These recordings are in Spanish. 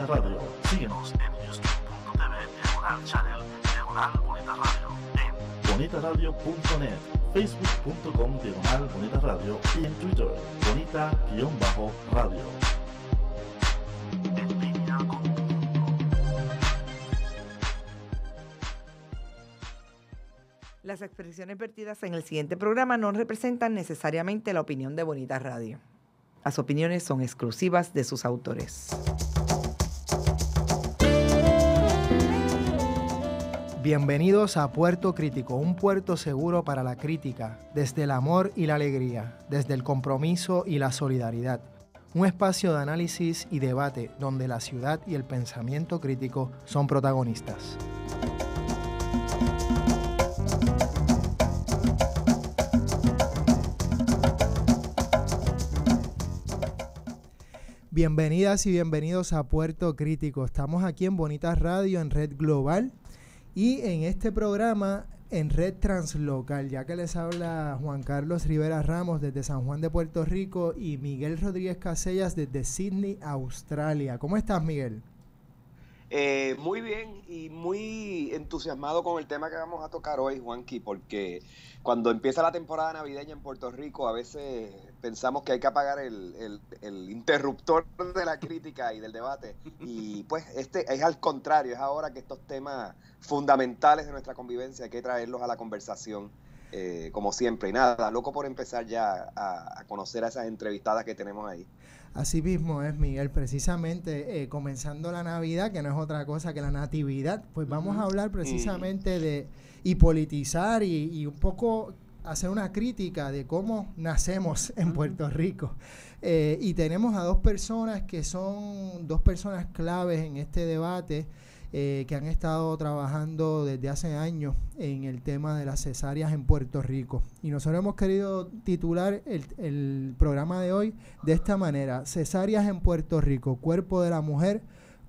Bonita Radio. Síguenos en youtube.tv Diagonal Channel, Diagonal Bonita Radio, en bonitaradio.net, facebook.com Diagonal Bonita Radio y en Twitter, Bonita-Radio. En línea con tu mundo. Las expresiones vertidas en el siguiente programa no representan necesariamente la opinión de Bonita Radio. Las opiniones son exclusivas de sus autores. Bienvenidos a Puerto Crítico, un puerto seguro para la crítica, desde el amor y la alegría, desde el compromiso y la solidaridad. Un espacio de análisis y debate donde la ciudad y el pensamiento crítico son protagonistas. Bienvenidas y bienvenidos a Puerto Crítico. Estamos aquí en Bonita Radio, en Red Global y en este programa en Red Translocal, ya que les habla Juan Carlos Rivera Ramos desde San Juan de Puerto Rico y Miguel Rodríguez Casellas desde Sydney, Australia. ¿Cómo estás, Miguel? Muy bien y muy entusiasmado con el tema que vamos a tocar hoy, Juanqui, porque cuando empieza la temporada navideña en Puerto Rico a veces pensamos que hay que apagar el interruptor de la crítica y del debate, y pues este es al contrario, es ahora que estos temas fundamentales de nuestra convivencia hay que traerlos a la conversación, como siempre. Y nada, loco por empezar ya a conocer a esas entrevistadas que tenemos ahí. Así mismo es, Miguel, precisamente comenzando la Navidad, que no es otra cosa que la natividad, pues vamos a hablar precisamente de y politizar y un poco hacer una crítica de cómo nacemos en Puerto Rico. Y tenemos a dos personas que son dos personas claves en este debate, que han estado trabajando desde hace años en el tema de las cesáreas en Puerto Rico. Y nosotros hemos querido titular el programa de hoy de esta manera: Cesáreas en Puerto Rico, cuerpo de la mujer,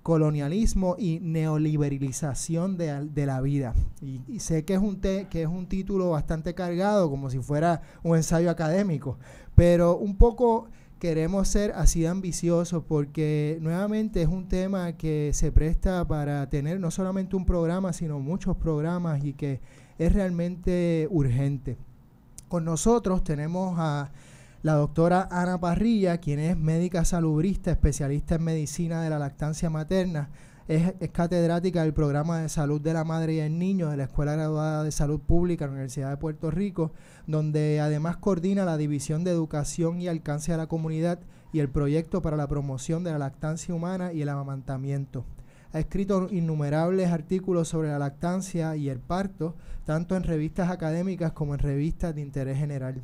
colonialismo y neoliberalización de la vida. Y sé que es un título bastante cargado, como si fuera un ensayo académico, pero un poco queremos ser así de ambiciosos porque nuevamente es un tema que se presta para tener no solamente un programa, sino muchos programas, y que es realmente urgente. Con nosotros tenemos a la doctora Ana Parrilla, quien es médica salubrista, especialista en medicina de la lactancia materna. Es catedrática del programa de salud de la madre y el niño de la Escuela Graduada de Salud Pública de la Universidad de Puerto Rico, donde además coordina la División de Educación y Alcance a la Comunidad y el proyecto para la promoción de la lactancia humana y el amamantamiento. Ha escrito innumerables artículos sobre la lactancia y el parto, tanto en revistas académicas como en revistas de interés general.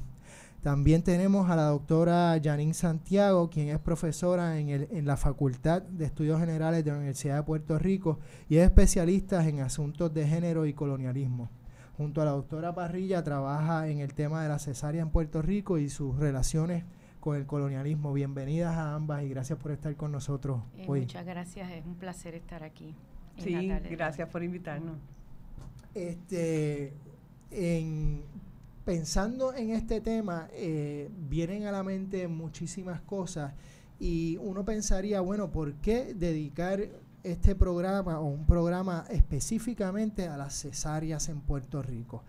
También tenemos a la doctora Janine Santiago, quien es profesora en la Facultad de Estudios Generales de la Universidad de Puerto Rico y es especialista en asuntos de género y colonialismo. Junto a la doctora Parrilla trabaja en el tema de la cesárea en Puerto Rico y sus relaciones con el colonialismo. Bienvenidas a ambas y gracias por estar con nosotros hoy. Muchas gracias, es un placer estar aquí. Sí, gracias por invitarnos. Pensando en este tema, vienen a la mente muchísimas cosas y uno pensaría, bueno, ¿por qué dedicar este programa o un programa específicamente a las cesáreas en Puerto Rico?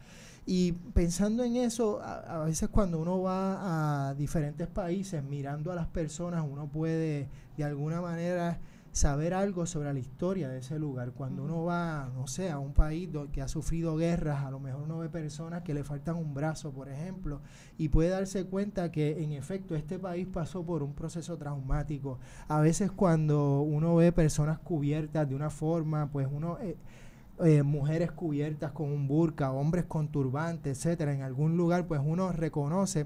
Y pensando en eso, a veces cuando uno va a diferentes países mirando a las personas, uno puede de alguna manera saber algo sobre la historia de ese lugar. Cuando uno va, no sé, a un país que ha sufrido guerras, a lo mejor uno ve personas que le faltan un brazo, por ejemplo, y puede darse cuenta que en efecto este país pasó por un proceso traumático. A veces cuando uno ve personas cubiertas de una forma, pues uno mujeres cubiertas con un burka, hombres con turbante, etcétera, en algún lugar, pues uno reconoce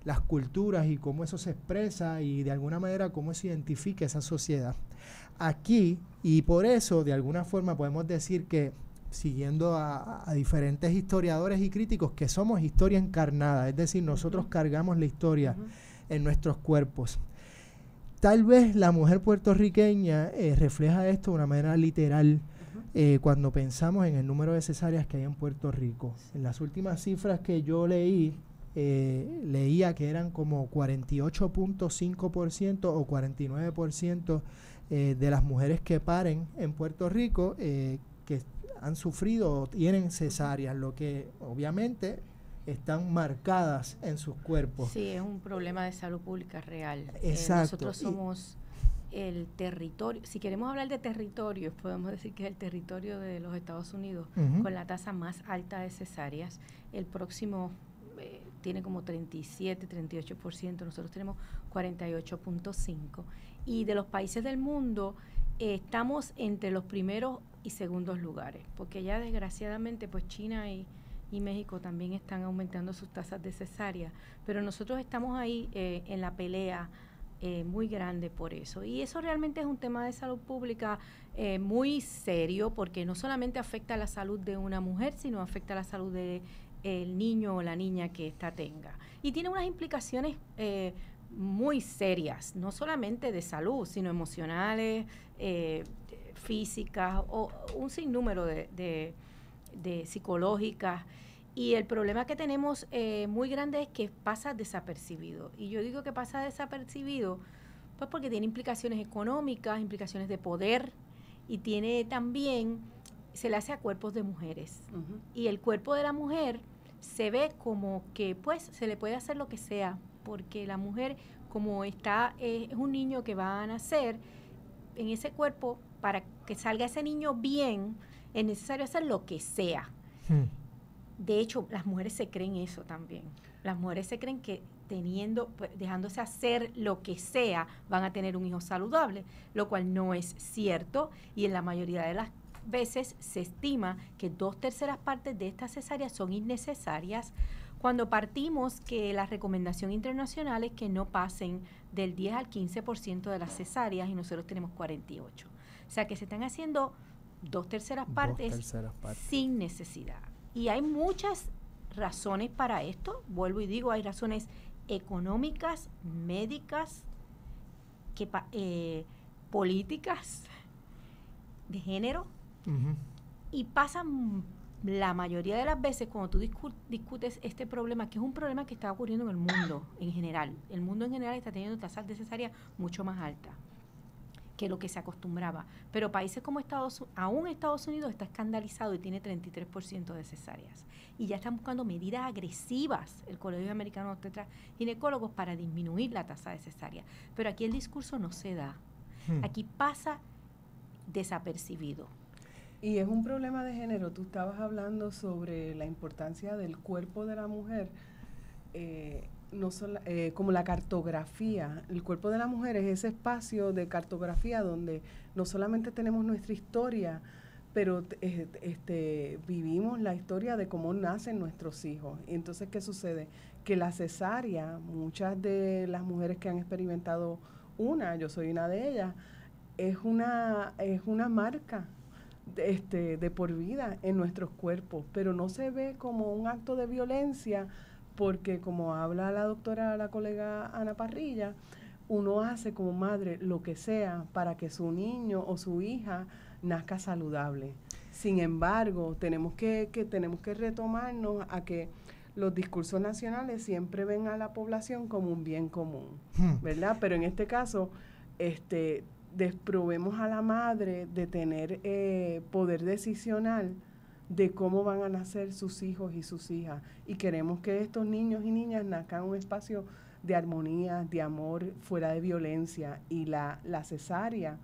las culturas y cómo eso se expresa y de alguna manera cómo se identifica esa sociedad. Aquí, y por eso de alguna forma podemos decir que, siguiendo a diferentes historiadores y críticos, que somos historia encarnada, es decir, nosotros cargamos la historia en nuestros cuerpos. Tal vez la mujer puertorriqueña refleja esto de una manera literal cuando pensamos en el número de cesáreas que hay en Puerto Rico. En las últimas cifras que yo leía que eran como 48.5% o 49% de las mujeres que paren en Puerto Rico que han sufrido o tienen cesáreas, lo que obviamente están marcadas en sus cuerpos. Sí, es un problema de salud pública real. Exacto. Nosotros somos el territorio, si queremos hablar de territorios, podemos decir que es el territorio de los Estados Unidos con la tasa más alta de cesáreas. El próximo tiene como 37, 38%, nosotros tenemos 48.5%. Y de los países del mundo estamos entre los primeros y segundos lugares, porque ya desgraciadamente pues China y México también están aumentando sus tasas de cesárea, pero nosotros estamos ahí en la pelea muy grande por eso. Y eso realmente es un tema de salud pública muy serio, porque no solamente afecta a la salud de una mujer, sino afecta a la salud de el niño o la niña que ésta tenga. Y tiene unas implicaciones muy serias, no solamente de salud, sino emocionales, físicas, o un sinnúmero de psicológicas. Y el problema que tenemos muy grande es que pasa desapercibido. Y yo digo que pasa desapercibido pues porque tiene implicaciones económicas, implicaciones de poder, y tiene también, se le hace a cuerpos de mujeres. Y el cuerpo de la mujer se ve como que pues se le puede hacer lo que sea, porque la mujer, como está, es un niño que va a nacer en ese cuerpo, para que salga ese niño bien, es necesario hacer lo que sea. De hecho, las mujeres se creen eso también. Las mujeres se creen que dejándose hacer lo que sea, van a tener un hijo saludable, lo cual no es cierto, y en la mayoría de las veces se estima que 2/3 partes de estas cesáreas son innecesarias, cuando partimos que la recomendación internacional es que no pasen del 10 al 15% de las cesáreas, y nosotros tenemos 48. O sea que se están haciendo 2/3 partes sin necesidad. Y hay muchas razones para esto. Vuelvo y digo, hay razones económicas, médicas, políticas, de género. Y pasan la mayoría de las veces cuando tú discutes este problema, que es un problema que está ocurriendo en el mundo en general. El mundo en general está teniendo tasas de cesárea mucho más altas que lo que se acostumbraba. Pero países como Estados Unidos está escandalizado y tiene 33% de cesáreas. Y ya están buscando medidas agresivas, el Colegio Americano de Obstetras y Ginecólogos, para disminuir la tasa de cesárea. Pero aquí el discurso no se da. Aquí pasa desapercibido. Y es un problema de género. Tú estabas hablando sobre la importancia del cuerpo de la mujer, como la cartografía. El cuerpo de la mujer es ese espacio de cartografía donde no solamente tenemos nuestra historia, pero vivimos la historia de cómo nacen nuestros hijos. Y entonces, ¿qué sucede? Que la cesárea, muchas de las mujeres que han experimentado yo soy una de ellas, es una marca de por vida en nuestros cuerpos, pero no se ve como un acto de violencia, porque como habla la colega Ana Parrilla, uno hace como madre lo que sea para que su niño o su hija nazca saludable. Sin embargo, tenemos que retomarnos a que los discursos nacionales siempre ven a la población como un bien común, ¿verdad? Pero en este caso, desprovemos a la madre de tener poder decisional de cómo van a nacer sus hijos y sus hijas. Y queremos que estos niños y niñas nazcan en un espacio de armonía, de amor, fuera de violencia. Y la cesárea,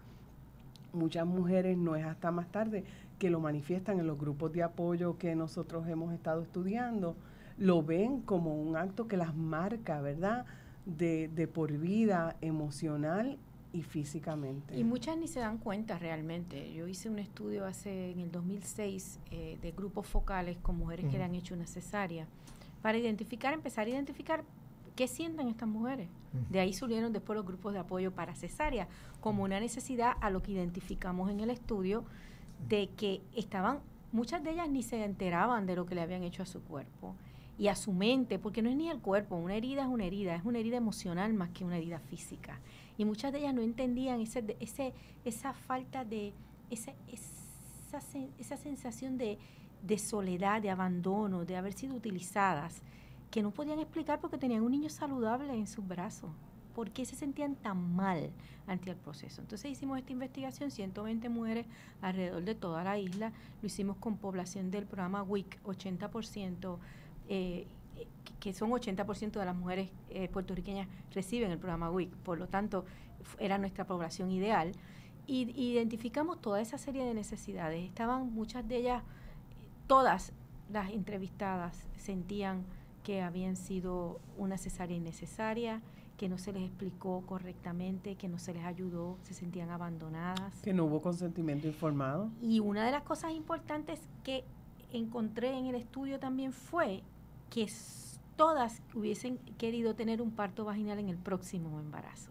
muchas mujeres no es hasta más tarde que lo manifiestan en los grupos de apoyo que nosotros hemos estado estudiando, lo ven como un acto que las marca, ¿verdad?, de por vida, emocional y físicamente. Y muchas ni se dan cuenta realmente. Yo hice un estudio en el 2006 de grupos focales con mujeres que le han hecho una cesárea, para empezar a identificar qué sienten estas mujeres. De ahí surgieron después los grupos de apoyo para cesárea, como una necesidad a lo que identificamos en el estudio, de que muchas de ellas ni se enteraban de lo que le habían hecho a su cuerpo y a su mente, porque no es ni el cuerpo, una herida es una herida emocional más que una herida física. Y muchas de ellas no entendían esa falta de, esa sensación de soledad, de abandono, de haber sido utilizadas, que no podían explicar porque tenían un niño saludable en sus brazos. por qué se sentían tan mal ante el proceso. Entonces hicimos esta investigación, 120 mujeres alrededor de toda la isla, lo hicimos con población del programa WIC, 80%, que son 80% de las mujeres puertorriqueñas reciben el programa WIC, por lo tanto era nuestra población ideal, y identificamos toda esa serie de necesidades. Estaban muchas de ellas, todas las entrevistadas sentían que habían sido una cesárea innecesaria, que no se les explicó correctamente, que no se les ayudó, se sentían abandonadas. Que no hubo consentimiento informado. Y una de las cosas importantes que encontré en el estudio también fue que todas hubiesen querido tener un parto vaginal en el próximo embarazo,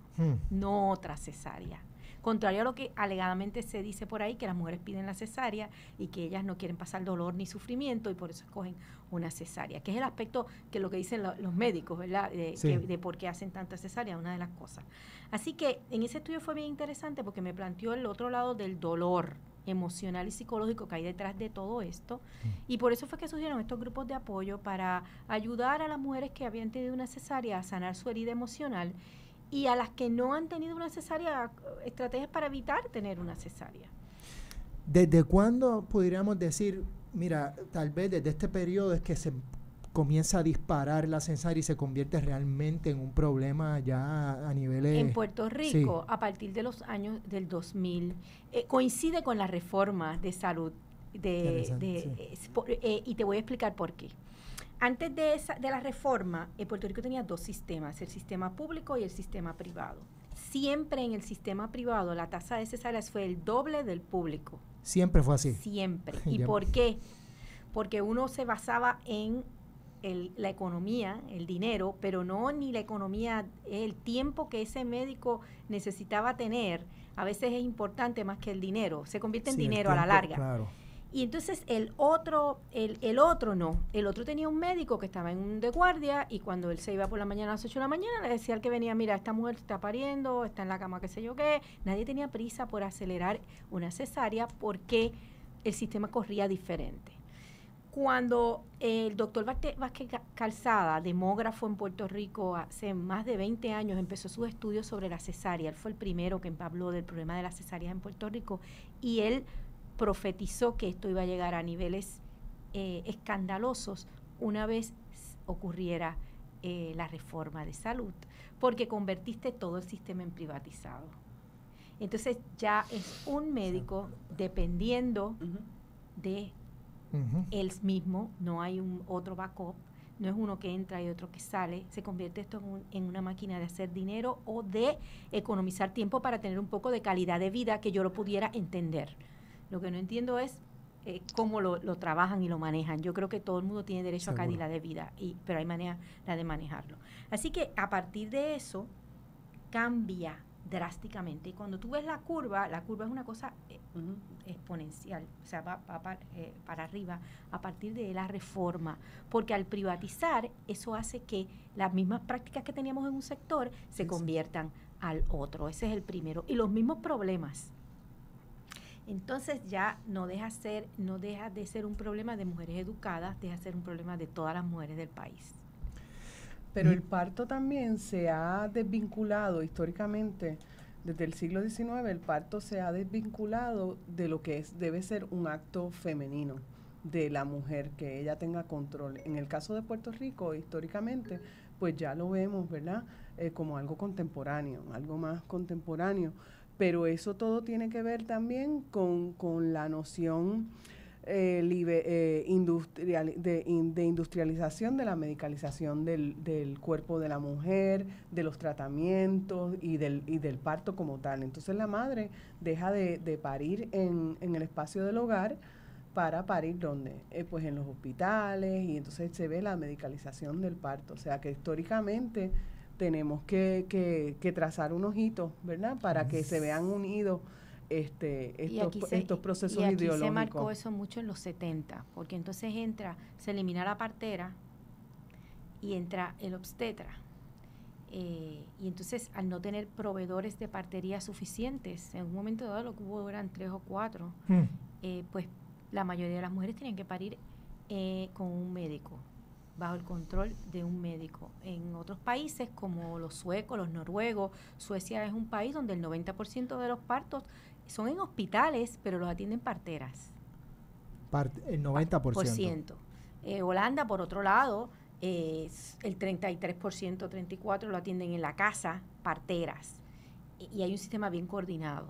no otra cesárea. Contrario a lo que alegadamente se dice por ahí, que las mujeres piden la cesárea y que ellas no quieren pasar dolor ni sufrimiento y por eso escogen una cesárea, que es el aspecto que lo que dicen los médicos, ¿verdad? De por qué hacen tanta cesárea, una de las cosas. Así que en ese estudio fue bien interesante porque me planteó el otro lado del dolor emocional y psicológico que hay detrás de todo esto, y por eso fue que surgieron estos grupos de apoyo para ayudar a las mujeres que habían tenido una cesárea a sanar su herida emocional, y a las que no han tenido una cesárea, estrategias para evitar tener una cesárea. ¿Desde cuándo podríamos decir, mira, tal vez desde este periodo es que se comienza a disparar la cesárea y se convierte realmente en un problema ya a niveles... En Puerto Rico, sí, a partir de los años del 2000, coincide con la reforma de salud, y te voy a explicar por qué. Antes de la reforma, Puerto Rico tenía dos sistemas, el sistema público y el sistema privado. Siempre en el sistema privado la tasa de cesáreas fue el doble del público. Siempre fue así. Siempre. ¿Y por qué? Porque uno se basaba en la economía, el dinero, pero no ni la economía, el tiempo que ese médico necesitaba tener, a veces es importante más que el dinero, se convierte en dinero a la larga. Claro. Y entonces el otro tenía un médico que estaba de guardia y cuando él se iba por la mañana a las 8 de la mañana le decía al que venía, mira, esta mujer está pariendo, está en la cama, qué sé yo qué. Nadie tenía prisa por acelerar una cesárea porque el sistema corría diferente. Cuando el doctor Vázquez Calzada, demógrafo en Puerto Rico, hace más de 20 años empezó sus estudios sobre la cesárea, él fue el primero que habló del problema de las cesáreas en Puerto Rico, y él profetizó que esto iba a llegar a niveles escandalosos una vez ocurriera la reforma de salud, porque convertiste todo el sistema en privatizado. Entonces ya es un médico dependiendo de él mismo, no hay otro backup, no es uno que entra y otro que sale, se convierte esto en una máquina de hacer dinero o de economizar tiempo para tener un poco de calidad de vida que yo lo pudiera entender. Lo que no entiendo es cómo lo trabajan y lo manejan. Yo creo que todo el mundo tiene derecho a calidad de vida, pero hay manera de manejarlo. Así que a partir de eso cambia drásticamente. Y cuando tú ves la curva es una cosa exponencial, o sea, va para arriba a partir de la reforma, porque al privatizar eso hace que las mismas prácticas que teníamos en un sector se conviertan al otro. Ese es el primero. Y los mismos problemas. Entonces ya no deja de ser un problema de mujeres educadas, deja de ser un problema de todas las mujeres del país. Pero el parto también se ha desvinculado históricamente, desde el siglo XIX, el parto se ha desvinculado de lo que debe ser un acto femenino de la mujer, que ella tenga control. En el caso de Puerto Rico, históricamente, pues ya lo vemos, ¿verdad? Como algo contemporáneo, algo más contemporáneo. Pero eso todo tiene que ver también con la noción de industrialización, de la medicalización del cuerpo de la mujer, de los tratamientos y del parto como tal. Entonces la madre deja de parir en el espacio del hogar para parir ¿dónde? Pues en los hospitales, y entonces se ve la medicalización del parto. O sea que históricamente tenemos que trazar unos hitos, ¿verdad? Para que se vean unidos estos procesos ideológicos. Y aquí se marcó eso mucho en los 70, porque entonces se elimina la partera y entra el obstetra. Y entonces al no tener proveedores de partería suficientes, en un momento dado lo que hubo eran 3 o 4, pues la mayoría de las mujeres tenían que parir con un médico. bajo el control de un médico. En otros países como los suecos, los noruegos, Suecia es un país donde el 90% de los partos son en hospitales, pero los atienden parteras. El 90%. Holanda, por otro lado, el 33%, 34% lo atienden en la casa, parteras. Y hay un sistema bien coordinado.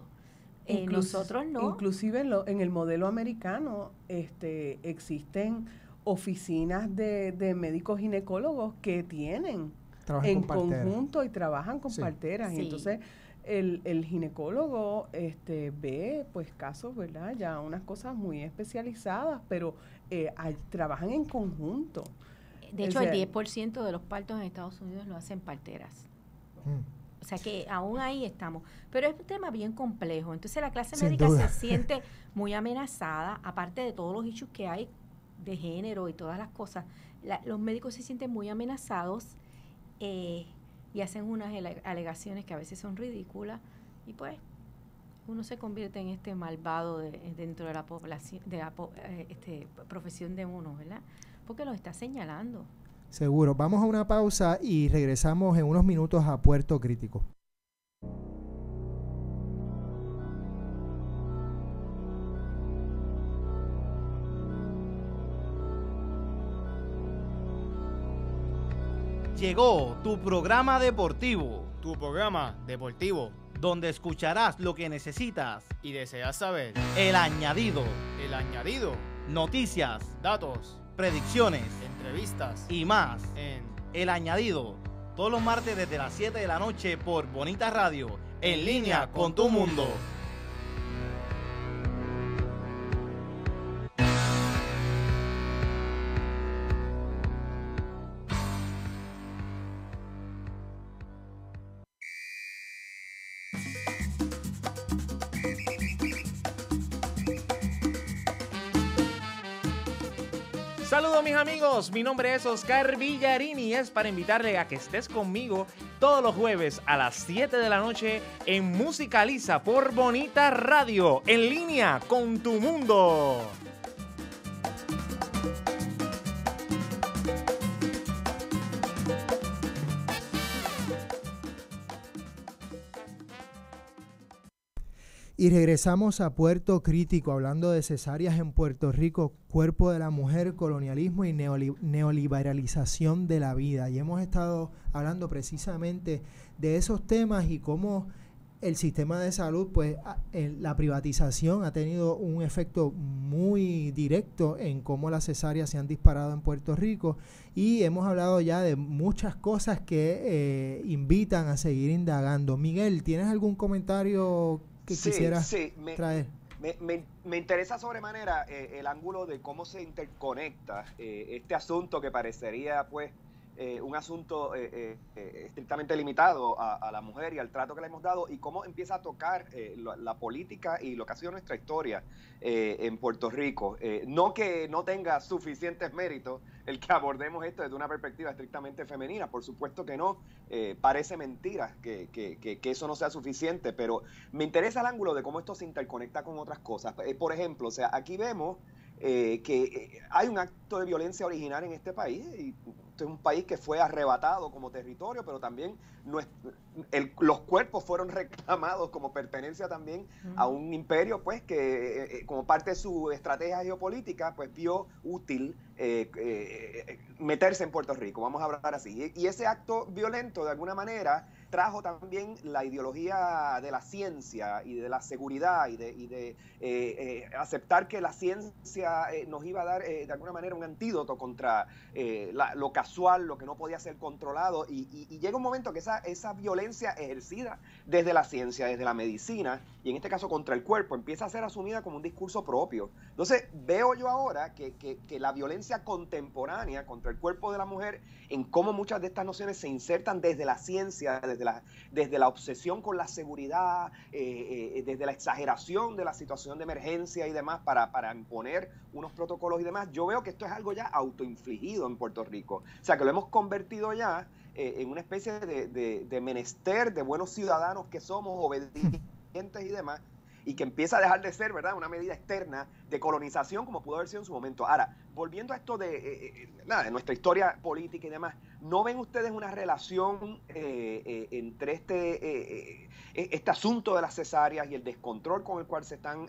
Nosotros no. Inclusive en el modelo americano existen oficinas de médicos ginecólogos que trabajan en conjunto y trabajan con parteras. Sí. Y entonces el ginecólogo ve pues casos, ¿verdad? Ya unas cosas muy especializadas, pero trabajan en conjunto. De hecho, el 10% de los partos en Estados Unidos lo hacen parteras. O sea que aún ahí estamos. Pero es un tema bien complejo. Entonces la clase médica se siente muy amenazada, aparte de todos los issues que hay de género y todas las cosas. Los médicos se sienten muy amenazados y hacen unas alegaciones que a veces son ridículas. Y pues uno se convierte en este malvado dentro de la población, de la profesión de uno, ¿verdad? Porque lo está señalando. Seguro. Vamos a una pausa y regresamos en unos minutos a Puerto Crítico. Llegó tu programa deportivo. Tu programa deportivo. Donde escucharás lo que necesitas y deseas saber. El añadido. El añadido. Noticias. Datos. Predicciones. Entrevistas. Y más. En El Añadido. Todos los martes desde las 7 de la noche por Bonita Radio. En línea con tu mundo. Saludos mis amigos, mi nombre es Oscar Villarini y es para invitarle a que estés conmigo todos los jueves a las 7 de la noche en Musicaliza por Bonita Radio, en línea con tu mundo. Y regresamos a Puerto Crítico, hablando de cesáreas en Puerto Rico, cuerpo de la mujer, colonialismo y neoliberalización de la vida. Y hemos estado hablando precisamente de esos temas y cómo el sistema de salud, pues la privatización ha tenido un efecto muy directo en cómo las cesáreas se han disparado en Puerto Rico. Y hemos hablado ya de muchas cosas que invitan a seguir indagando. Miguel, ¿tienes algún comentario que quisieras traer? Me interesa sobremanera el ángulo de cómo se interconecta este asunto que parecería pues un asunto estrictamente limitado a la mujer y al trato que le hemos dado, y cómo empieza a tocar la política y lo que ha sido nuestra historia en Puerto Rico. No que no tenga suficientes méritos el que abordemos esto desde una perspectiva estrictamente femenina, por supuesto que no, parece mentira que eso no sea suficiente, pero me interesa el ángulo de cómo esto se interconecta con otras cosas. Por ejemplo, o sea, aquí vemos que hay un acto de violencia original en este país, y este es un país que fue arrebatado como territorio, pero también los cuerpos fueron reclamados como pertenencia también a un imperio, pues que como parte de su estrategia geopolítica, pues vio útil meterse en Puerto Rico, vamos a hablar así. Y ese acto violento, de alguna manera, trajo también la ideología de la ciencia y de la seguridad y de aceptar que la ciencia nos iba a dar de alguna manera un antídoto contra lo casual, lo que no podía ser controlado, y llega un momento que esa violencia ejercida desde la ciencia, desde la medicina, y en este caso contra el cuerpo, empieza a ser asumida como un discurso propio. Entonces veo yo ahora que la violencia contemporánea contra el cuerpo de la mujer, en cómo muchas de estas nociones se insertan desde la ciencia, desde la obsesión con la seguridad, desde la exageración de la situación de emergencia y demás para imponer unos protocolos y demás. Yo veo que esto es algo ya autoinfligido en Puerto Rico. O sea, que lo hemos convertido ya en una especie de menester de buenos ciudadanos que somos, obedientes y demás. y que empieza a dejar de ser, ¿verdad?, una medida externa de colonización como pudo haber sido en su momento. Ahora, volviendo a esto de nuestra historia política y demás, ¿no ven ustedes una relación entre este asunto de las cesáreas y el descontrol con el cual se están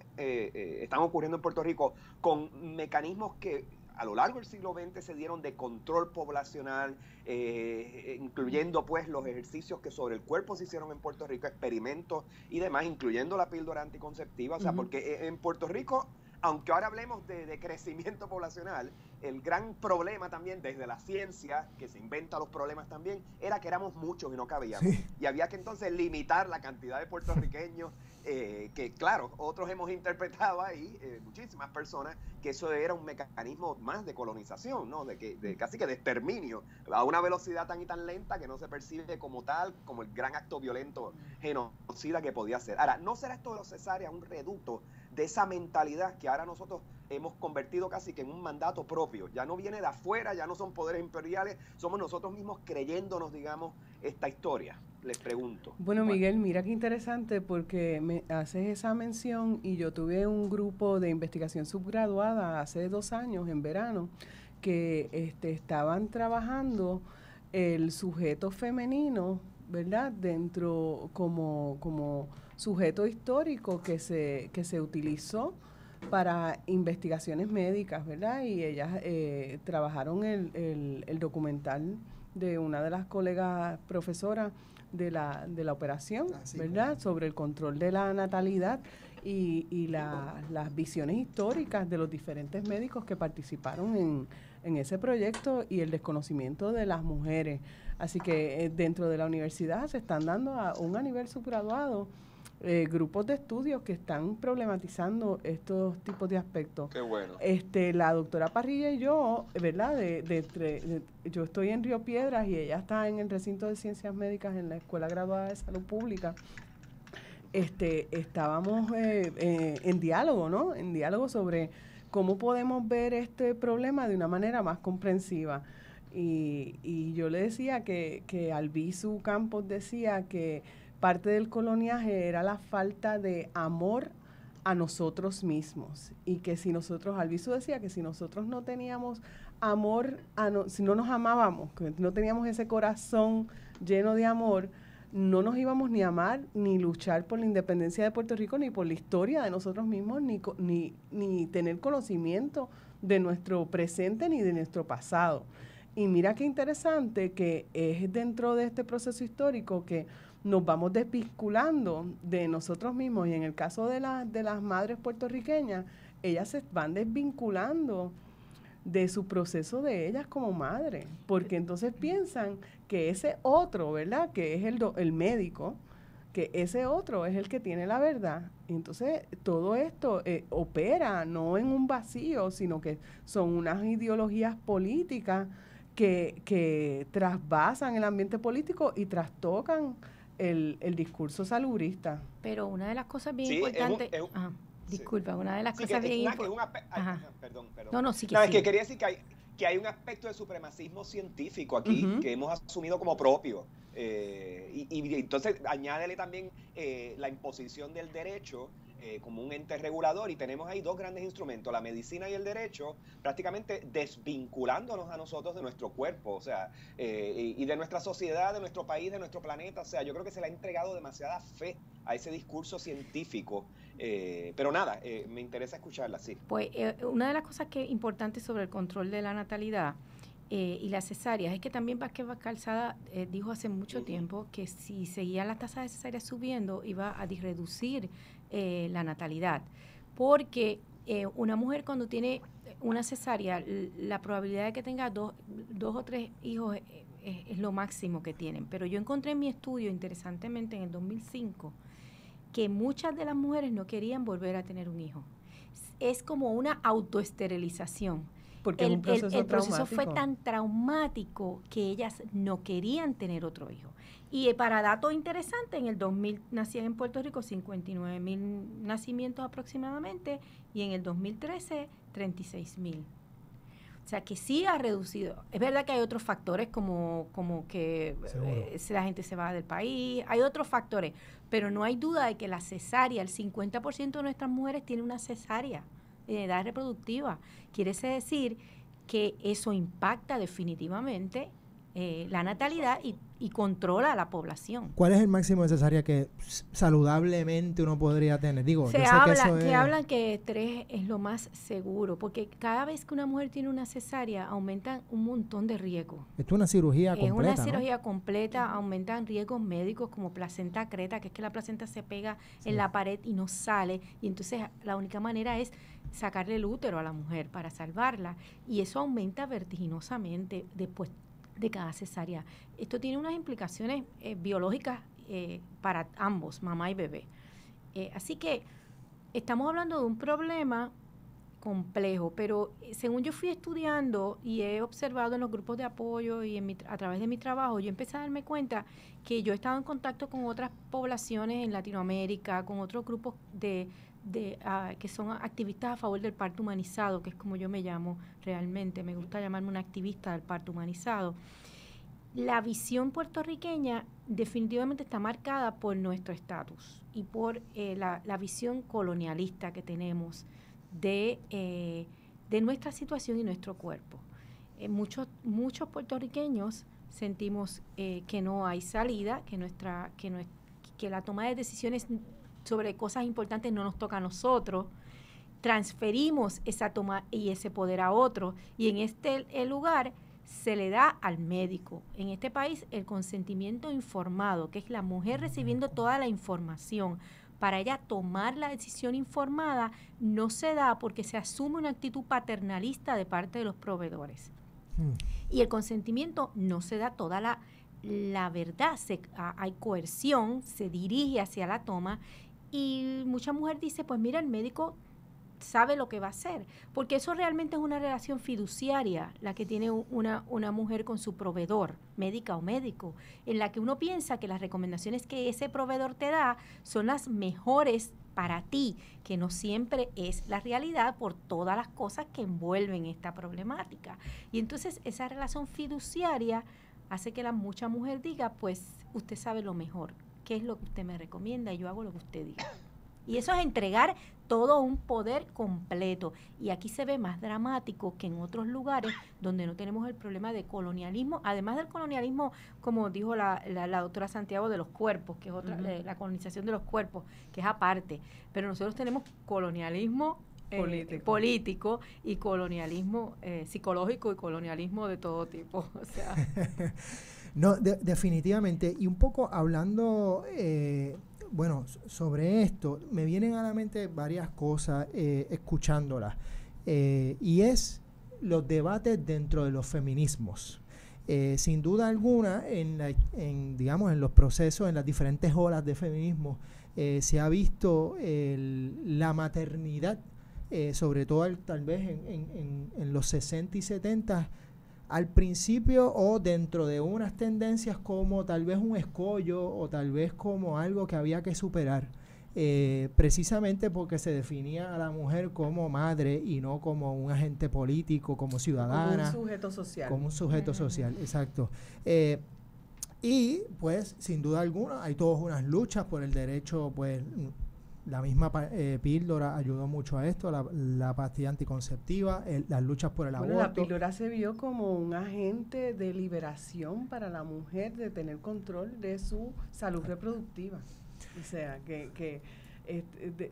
ocurriendo en Puerto Rico con mecanismos que a lo largo del siglo XX se dieron de control poblacional, incluyendo pues los ejercicios que sobre el cuerpo se hicieron en Puerto Rico, experimentos y demás, incluyendo la píldora anticonceptiva? O sea, porque en Puerto Rico, aunque ahora hablemos de crecimiento poblacional, el gran problema también desde la ciencia, que se inventa los problemas también, era que éramos muchos y no cabíamos. Sí. Y había que entonces limitar la cantidad de puertorriqueños, que claro, otros hemos interpretado ahí, muchísimas personas, que eso era un mecanismo más de colonización, ¿no? De casi que de exterminio, a una velocidad tan y tan lenta que no se percibe como tal, como el gran acto violento genocida que podía ser. Ahora, ¿no será esto de los cesáreas un reducto de esa mentalidad que ahora nosotros hemos convertido casi que en un mandato propio? Ya no viene de afuera, ya no son poderes imperiales, somos nosotros mismos creyéndonos, digamos, esta historia. Les pregunto. Bueno, Miguel, mira qué interesante, porque me haces esa mención y yo tuve un grupo de investigación subgraduada hace 2 años, en verano, que estaban trabajando el sujeto femenino, ¿verdad?, dentro como sujeto histórico que se utilizó para investigaciones médicas, ¿verdad? Y ellas trabajaron el documental de una de las colegas profesoras de la operación, ¿verdad?, sobre el control de la natalidad y las visiones históricas de los diferentes médicos que participaron en ese proyecto y el desconocimiento de las mujeres. Así que dentro de la universidad se están dando a nivel subgraduado grupos de estudios que están problematizando estos tipos de aspectos. Qué bueno. La doctora Parrilla y yo, ¿verdad? Yo estoy en Río Piedras y ella está en el recinto de Ciencias Médicas en la Escuela Graduada de Salud Pública. Estábamos en diálogo, ¿no? En diálogo sobre cómo podemos ver este problema de una manera más comprensiva. Y yo le decía que Albizu Campos decía que parte del coloniaje era la falta de amor a nosotros mismos, y que si nosotros, Albizu decía que si nosotros no teníamos amor, si no nos amábamos, que no teníamos ese corazón lleno de amor, no nos íbamos ni a amar, ni luchar por la independencia de Puerto Rico, ni por la historia de nosotros mismos, ni tener conocimiento de nuestro presente ni de nuestro pasado. Y mira qué interesante que es dentro de este proceso histórico que nos vamos desvinculando de nosotros mismos, y en el caso de las madres puertorriqueñas, ellas se van desvinculando de su proceso de ellas como madres, porque entonces piensan que ese otro, ¿verdad?, que es el médico, que ese otro es el que tiene la verdad. Entonces todo esto opera no en un vacío, sino que son unas ideologías políticas que trasvasan el ambiente político y trastocan el discurso salubrista. Pero una de las cosas bien importantes... Disculpa, una de las cosas bien importantes... Perdón. No, sí que es sí. que quería decir que hay un aspecto de supremacismo científico aquí que hemos asumido como propio. Y entonces añádele también la imposición del derecho como un ente regulador, y tenemos ahí 2 grandes instrumentos, la medicina y el derecho, prácticamente desvinculándonos a nosotros de nuestro cuerpo, o sea, y de nuestra sociedad, de nuestro país, de nuestro planeta. O sea, yo creo que se le ha entregado demasiada fe a ese discurso científico, pero nada, me interesa escucharla, sí. Pues una de las cosas que es importante sobre el control de la natalidad y las cesáreas es que también Vázquez Valcalzada dijo hace mucho tiempo que si seguían las tasas de cesáreas subiendo iba a reducir la natalidad, porque una mujer cuando tiene una cesárea, la probabilidad de que tenga dos o 3 hijos es lo máximo que tienen. Pero yo encontré en mi estudio, interesantemente, en el 2005, que muchas de las mujeres no querían volver a tener un hijo. Es como una autoesterilización. Porque el proceso fue tan traumático que ellas no querían tener otro hijo. Y para datos interesantes, en el 2000 nacían en Puerto Rico 59,000 nacimientos aproximadamente, y en el 2013 36,000. O O sea, que sí ha reducido. Es verdad que hay otros factores como que si la gente se va del país, hay otros factores, pero no hay duda de que la cesárea, el 50% de nuestras mujeres tienen una cesárea de edad reproductiva. Quiere decir que eso impacta definitivamente la natalidad y controla a la población. ¿Cuál es el máximo de cesárea que saludablemente uno podría tener? Digo, hablan que 3 es lo más seguro, porque cada vez que una mujer tiene una cesárea aumentan un montón de riesgos. Esto es una cirugía completa, Es una cirugía completa, aumentan riesgos médicos como placenta creta, que es que la placenta se pega en la pared y no sale, y entonces la única manera es sacarle el útero a la mujer para salvarla, y eso aumenta vertiginosamente después de cada cesárea. Esto tiene unas implicaciones biológicas para ambos, mamá y bebé. Así que estamos hablando de un problema complejo, pero según yo fui estudiando y he observado en los grupos de apoyo y a través de mi trabajo, yo empecé a darme cuenta que yo he estado en contacto con otras poblaciones en Latinoamérica, con otros grupos que son activistas a favor del parto humanizado, que es como yo me llamo realmente, me gusta llamarme una activista del parto humanizado. La visión puertorriqueña definitivamente está marcada por nuestro estatus y por la visión colonialista que tenemos de nuestra situación y nuestro cuerpo. Muchos puertorriqueños sentimos que no hay salida, que la toma de decisiones sobre cosas importantes no nos toca a nosotros, transferimos esa toma y ese poder a otro, y en este lugar se le da al médico. En este país el consentimiento informado, que es la mujer recibiendo toda la información para ella tomar la decisión informada, no se da porque se asume una actitud paternalista de parte de los proveedores. Y el consentimiento no se da toda la verdad, hay coerción, se dirige hacia la toma. Y mucha mujer dice, pues mira, el médico sabe lo que va a hacer, porque eso realmente es una relación fiduciaria, la que tiene una mujer con su proveedor, médica o médico, en la que uno piensa que las recomendaciones que ese proveedor te da son las mejores para ti, que no siempre es la realidad por todas las cosas que envuelven esta problemática. Y entonces esa relación fiduciaria hace que mucha mujer diga, pues usted sabe lo mejor, qué es lo que usted me recomienda y yo hago lo que usted diga. Y eso es entregar todo un poder completo. Y aquí se ve más dramático que en otros lugares donde no tenemos el problema de colonialismo, además del colonialismo, como dijo la doctora Santiago, de los cuerpos, que es otra, la colonización de los cuerpos, que es aparte. Pero nosotros tenemos colonialismo político y colonialismo psicológico y colonialismo de todo tipo. O sea. No, definitivamente. Y un poco hablando, sobre esto, me vienen a la mente varias cosas escuchándolas. Y es los debates dentro de los feminismos. Sin duda alguna, en los procesos, en las diferentes olas de feminismo, se ha visto la maternidad, sobre todo tal vez en los 60 y 70, al principio o dentro de unas tendencias como tal vez un escollo o tal vez como algo que había que superar, precisamente porque se definía a la mujer como madre y no como un agente político, como ciudadana. Como un sujeto social. Como un sujeto social, exacto. Y pues sin duda alguna hay todas unas luchas por el derecho, pues la misma píldora ayudó mucho a esto, la pastilla anticonceptiva, las luchas por el aborto. La píldora se vio como un agente de liberación para la mujer, de tener control de su salud reproductiva. O sea,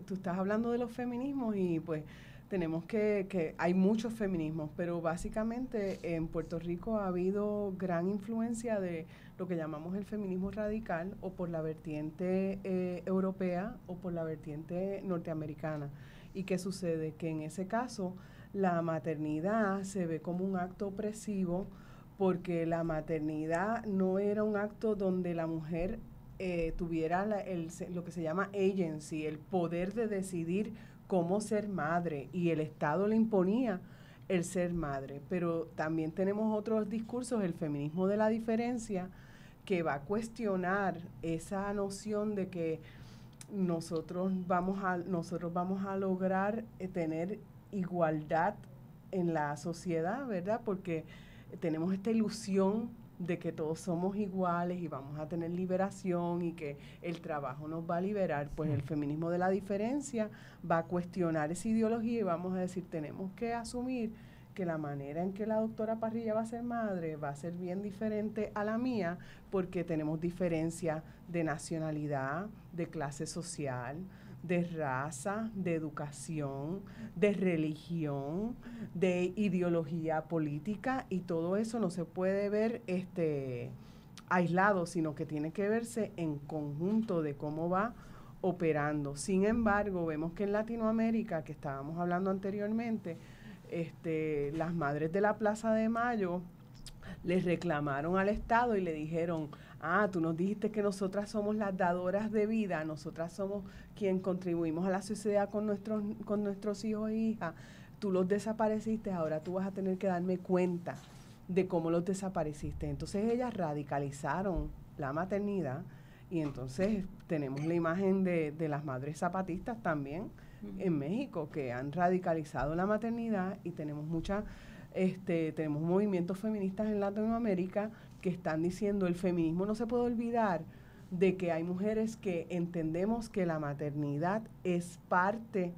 tú estás hablando de los feminismos y pues tenemos que hay muchos feminismos, pero básicamente en Puerto Rico ha habido gran influencia de lo que llamamos el feminismo radical, o por la vertiente europea o por la vertiente norteamericana. ¿Y qué sucede? Que en ese caso la maternidad se ve como un acto opresivo, porque la maternidad no era un acto donde la mujer tuviera lo que se llama agency, el poder de decidir cómo ser madre, y el Estado le imponía el ser madre. Pero también tenemos otros discursos, el feminismo de la diferencia, que va a cuestionar esa noción de que nosotros vamos a lograr tener igualdad la sociedad, ¿verdad? Porque tenemos esta ilusión de que todos somos iguales y vamos a tener liberación y que el trabajo nos va a liberar. Pues el feminismo de la diferencia va a cuestionar esa ideología y vamos a decir, tenemos que asumir que la manera en que la doctora Parrilla va a ser madre va a ser bien diferente a la mía, porque tenemos diferencia de nacionalidad, de clase social, de raza, de educación, de religión, de ideología política, y todo eso no se puede ver aislado, sino que tiene que verse en conjunto de cómo va operando. Sin embargo, vemos que en Latinoamérica, que estábamos hablando anteriormente, las madres de la Plaza de Mayo les reclamaron al Estado y le dijeron, tú nos dijiste que nosotras somos las dadoras de vida, nosotras somos quien contribuimos a la sociedad con nuestros hijos e hijas, tú los desapareciste, ahora tú vas a tener que darme cuenta de cómo los desapareciste. Entonces ellas radicalizaron la maternidad, y entonces tenemos la imagen de las madres zapatistas también en México, que han radicalizado la maternidad, y tenemos tenemos movimientos feministas en Latinoamérica que están diciendo, el feminismo no se puede olvidar de que hay mujeres que entendemos que la maternidad es parte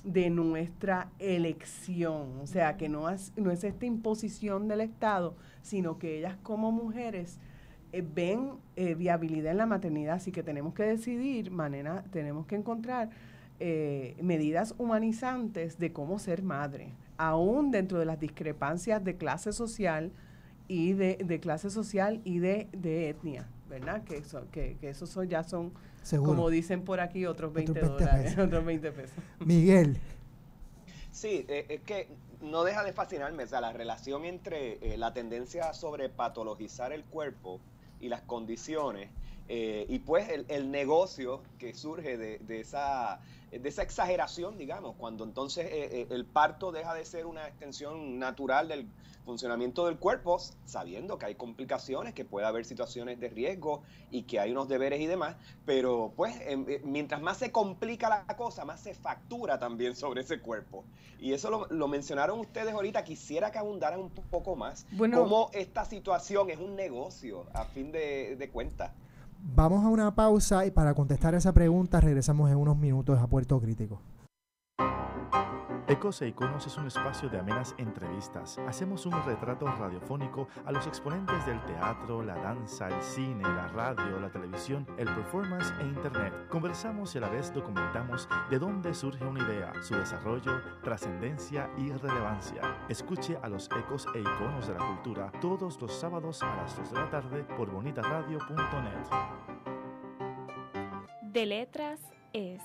de nuestra elección, o sea, que no es esta imposición del Estado, sino que ellas como mujeres ven viabilidad en la maternidad, así que tenemos que decidir, tenemos que encontrar medidas humanizantes de cómo ser madre, aún dentro de las discrepancias de clase social y de clase social y de etnia, ¿verdad? Que eso ya son, seguro, como dicen por aquí, otros $20, otros 20 pesos. Miguel. Sí, es que no deja de fascinarme, o sea, la relación entre la tendencia a sobrepatologizar el cuerpo y las condiciones, y pues el negocio que surge de esa exageración, digamos, cuando entonces el parto deja de ser una extensión natural del funcionamiento del cuerpo, sabiendo que hay complicaciones, que puede haber situaciones de riesgo y que hay unos deberes y demás, pero pues mientras más se complica la cosa, más se factura también sobre ese cuerpo. Y eso lo mencionaron ustedes ahorita, quisiera que abundaran un poco más, cómo esta situación es un negocio a fin de cuentas. Vamos a una pausa y para contestar esa pregunta regresamos en unos minutos a Puerto Crítico. Ecos e Iconos es un espacio de amenas entrevistas. Hacemos un retrato radiofónico a los exponentes del teatro, la danza, el cine, la radio, la televisión, el performance e internet. Conversamos y a la vez documentamos de dónde surge una idea, su desarrollo, trascendencia y relevancia. Escuche a los Ecos e Iconos de la Cultura todos los sábados a las 2 de la tarde por bonitaradio.net. De Letras es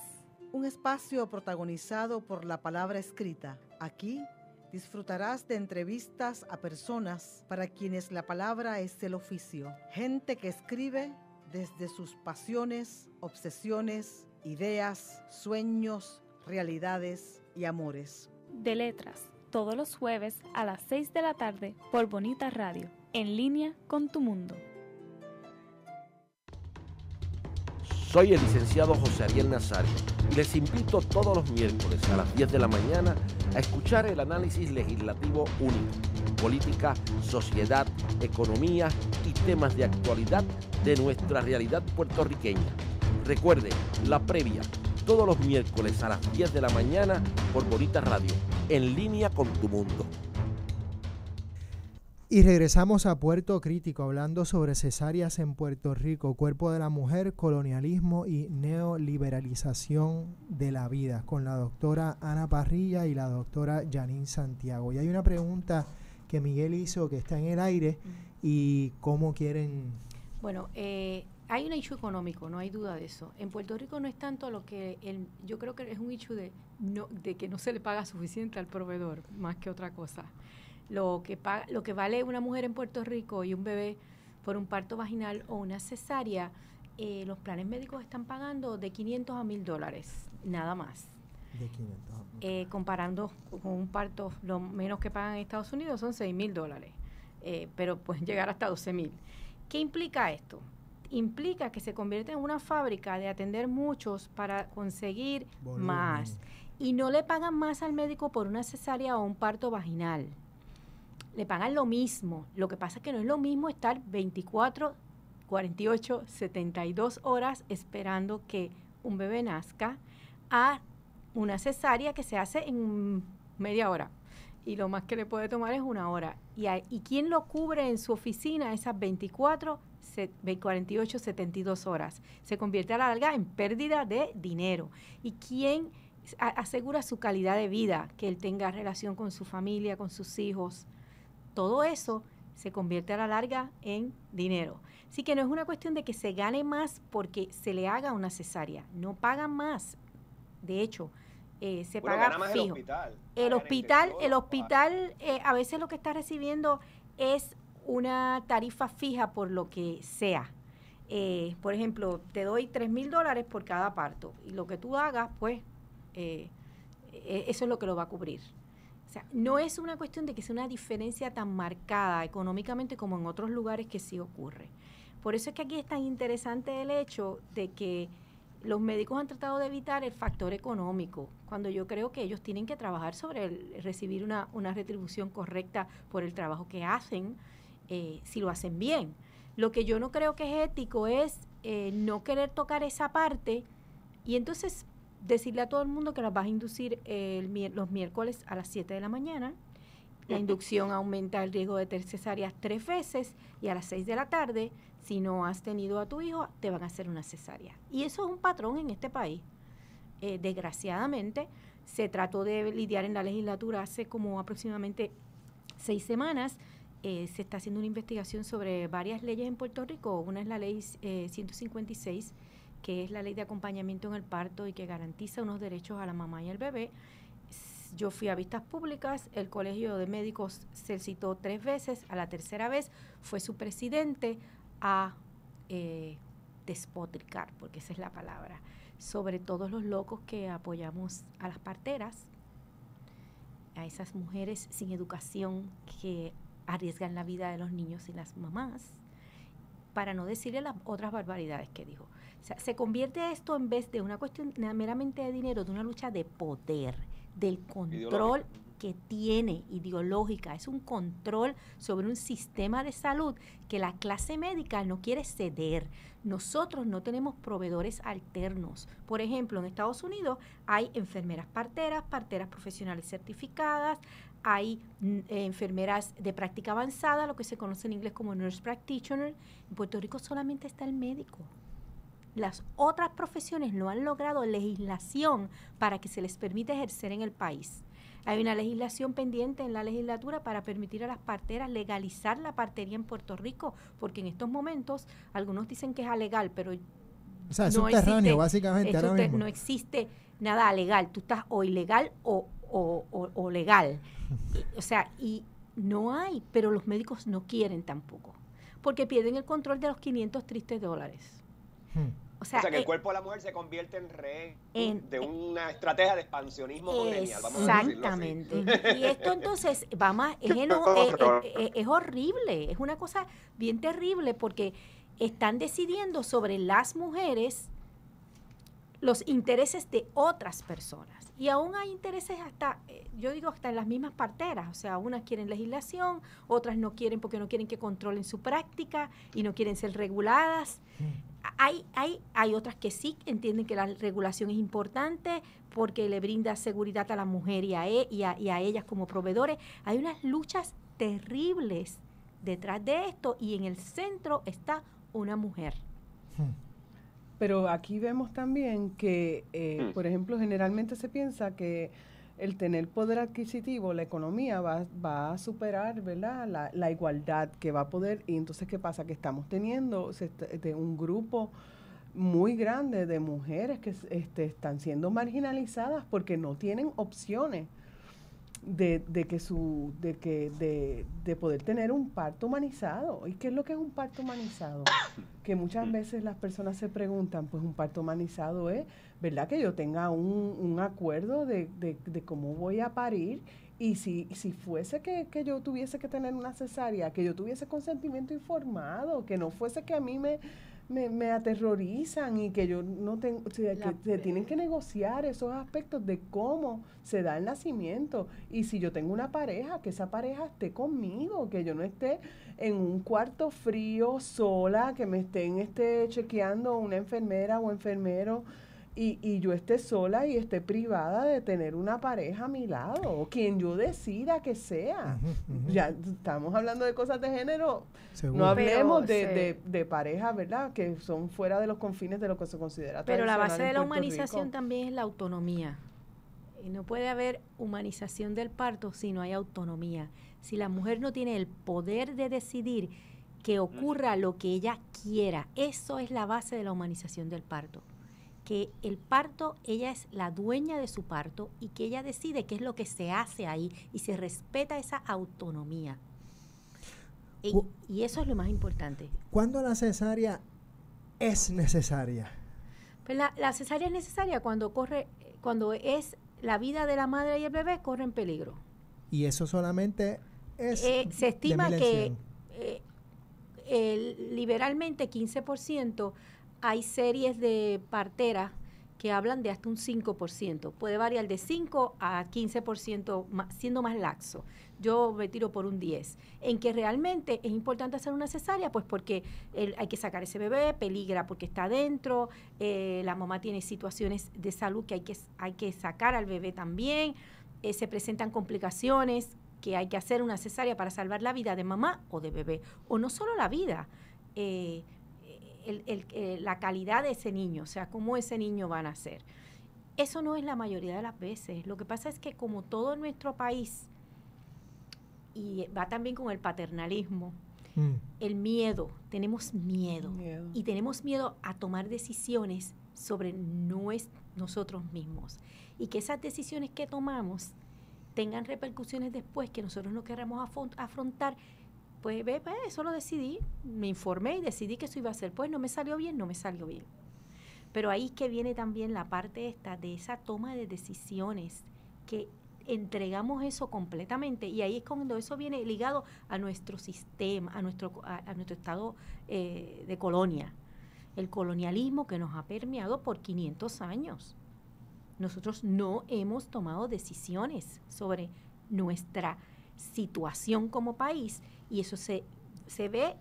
un espacio protagonizado por la palabra escrita. Aquí disfrutarás de entrevistas a personas para quienes la palabra es el oficio. Gente que escribe desde sus pasiones, obsesiones, ideas, sueños, realidades y amores. De Letras, todos los jueves a las 6 de la tarde por Bonita Radio, en línea con tu mundo. Soy el licenciado José Ariel Nazario y les invito todos los miércoles a las 10 de la mañana a escuchar el análisis legislativo único, política, sociedad, economía y temas de actualidad de nuestra realidad puertorriqueña. Recuerde, la previa, todos los miércoles a las 10 de la mañana por Bonita Radio, en línea con tu mundo. Y regresamos a Puerto Crítico hablando sobre cesáreas en Puerto Rico, cuerpo de la mujer, colonialismo y neoliberalización de la vida, con la doctora Ana Parrilla y la doctora Janine Santiago. Y hay una pregunta que Miguel hizo que está en el aire y cómo quieren... Bueno, hay un issue económico, no hay duda de eso. En Puerto Rico no es tanto lo que yo creo que es un issue de que no se le paga suficiente al proveedor, más que otra cosa. Lo que vale una mujer en Puerto Rico y un bebé por un parto vaginal o una cesárea, los planes médicos están pagando de $500 a $1,000, nada más. De 500. Comparando con un parto, lo menos que pagan en Estados Unidos son $6,000, pero pueden llegar hasta $12,000. ¿Qué implica esto? Implica que se convierte en una fábrica de atender muchos para conseguir más. Y no le pagan más al médico por una cesárea o un parto vaginal. Le pagan lo mismo. Lo que pasa es que no es lo mismo estar 24, 48, 72 horas esperando que un bebé nazca a una cesárea que se hace en media hora. Y lo más que le puede tomar es 1 hora. ¿Y quién lo cubre en su oficina esas 24, 48, 72 horas? Se convierte a la larga en pérdida de dinero. ¿Y quién asegura su calidad de vida? Que él tenga relación con su familia, con sus hijos. Todo eso se convierte a la larga en dinero. Así que no es una cuestión de que se gane más porque se le haga una cesárea. No pagan más. De hecho, se paga más fijo. El hospital a veces lo que está recibiendo es una tarifa fija por lo que sea. Por ejemplo, te doy $3,000 por cada parto y lo que tú hagas, pues, eso es lo que lo va a cubrir. O sea, no es una cuestión de que sea una diferencia tan marcada económicamente como en otros lugares que sí ocurre. Por eso es que aquí es tan interesante el hecho de que los médicos han tratado de evitar el factor económico, cuando yo creo que ellos tienen que trabajar sobre recibir una retribución correcta por el trabajo que hacen, si lo hacen bien. Lo que yo no creo que es ético es no querer tocar esa parte y entonces decirle a todo el mundo que las vas a inducir los miércoles a las 7 de la mañana. La inducción aumenta el riesgo de tener cesáreas 3 veces y a las 6 de la tarde, si no has tenido a tu hijo, te van a hacer una cesárea. Y eso es un patrón en este país. Desgraciadamente, se trató de lidiar en la legislatura hace como aproximadamente 6 semanas. Se está haciendo una investigación sobre varias leyes en Puerto Rico. Una es la ley 156, que es la ley de acompañamiento en el parto y que garantiza unos derechos a la mamá y al bebé. Yo fui a vistas públicas, el Colegio de Médicos se citó 3 veces, a la tercera vez fue su presidente a despotricar, porque esa es la palabra, sobre todos los locos que apoyamos a las parteras, a esas mujeres sin educación que arriesgan la vida de los niños y las mamás, para no decirle las otras barbaridades que dijo. O sea, se convierte esto, en vez de una cuestión meramente de dinero, de una lucha de poder, del control que tiene ideológica. Es un control sobre un sistema de salud que la clase médica no quiere ceder. Nosotros no tenemos proveedores alternos. Por ejemplo, en Estados Unidos hay enfermeras parteras profesionales certificadas, hay enfermeras de práctica avanzada, lo que se conoce en inglés como nurse practitioner. En Puerto Rico solamente está el médico. Las otras profesiones no han logrado legislación para que se les permita ejercer en el país. Hay una legislación pendiente en la legislatura para permitir a las parteras legalizar la partería en Puerto Rico, porque en estos momentos algunos dicen que es alegal, pero o sea, es subterráneo, básicamente, ahora mismo. No existe nada legal. Tú estás o ilegal o legal. O sea, y no hay, pero los médicos no quieren tampoco, porque pierden el control de los $500 tristes. O sea, que el cuerpo de la mujer se convierte en rehén de una estrategia de expansionismo colonial, vamos a decirlo así. Exactamente. Y esto entonces es horrible, es una cosa bien terrible, porque están decidiendo sobre las mujeres los intereses de otras personas. Y aún hay intereses hasta, yo digo, hasta en las mismas parteras. O sea, unas quieren legislación, otras no quieren porque no quieren que controlen su práctica y no quieren ser reguladas. Hay otras que sí entienden que la regulación es importante porque le brinda seguridad a la mujer y a ellas como proveedores. Hay unas luchas terribles detrás de esto y en el centro está una mujer. Pero aquí vemos también que, por ejemplo, generalmente se piensa que el tener poder adquisitivo, la economía va a superar, ¿verdad?, la igualdad que va a poder. Y entonces, ¿qué pasa? Que estamos teniendo un grupo muy grande de mujeres que están siendo marginalizadas porque no tienen opciones de poder tener un parto humanizado. ¿Y qué es lo que es un parto humanizado? Que muchas veces las personas se preguntan, pues un parto humanizado es, ¿verdad?, que yo tenga un acuerdo de cómo voy a parir, y si fuese que yo tuviese que tener una cesárea, que yo tuviese consentimiento informado, que no fuese que a mí me aterrorizan y que yo no tengo, o sea, que se tienen que negociar esos aspectos de cómo se da el nacimiento. Y si yo tengo una pareja, que esa pareja esté conmigo, que yo no esté en un cuarto frío sola, que me estén chequeando una enfermera o enfermero y yo esté sola y esté privada de tener una pareja a mi lado, o quien yo decida que sea. Ya estamos hablando de cosas de género. Seguro. No hablemos Pero, de parejas, ¿verdad?, que son fuera de los confines de lo que se considera Pero la tradicional base en de la Puerto humanización Rico. también es la autonomía. Y no puede haber humanización del parto si no hay autonomía. Si la mujer no tiene el poder de decidir que ocurra lo que ella quiera, eso es la base de la humanización del parto. Que el parto, ella es la dueña de su parto y que ella decide qué es lo que se hace ahí y se respeta esa autonomía. Y eso es lo más importante. ¿Cuándo la cesárea es necesaria? Pues la cesárea es necesaria cuando es la vida de la madre y el bebé corre en peligro. Y eso solamente es se estima de 1000 en que liberalmente 15%. Hay series de parteras que hablan de hasta un 5%. Puede variar de 5 a 15%, siendo más laxo. Yo me tiro por un 10%. En que realmente es importante hacer una cesárea, pues porque hay que sacar ese bebé, peligra porque está adentro, la mamá tiene situaciones de salud que hay que sacar al bebé también, se presentan complicaciones que hay que hacer una cesárea para salvar la vida de mamá o de bebé. O no solo la vida, la calidad de ese niño, o sea, cómo ese niño va a nacer. Eso no es la mayoría de las veces. Lo que pasa es que como todo en nuestro país, y va también con el paternalismo, el miedo, tenemos miedo. Y tenemos miedo a tomar decisiones sobre nosotros mismos. Y que esas decisiones que tomamos tengan repercusiones después que nosotros no queramos afrontar. Pues eso lo decidí, me informé y decidí que eso iba a ser. Pues no me salió bien. Pero ahí es que viene también la parte de esa toma de decisiones, que entregamos eso completamente, y ahí es cuando eso viene ligado a nuestro sistema, a nuestro estado de colonia, el colonialismo que nos ha permeado por 500 años. Nosotros no hemos tomado decisiones sobre nuestra situación como país, y eso se ve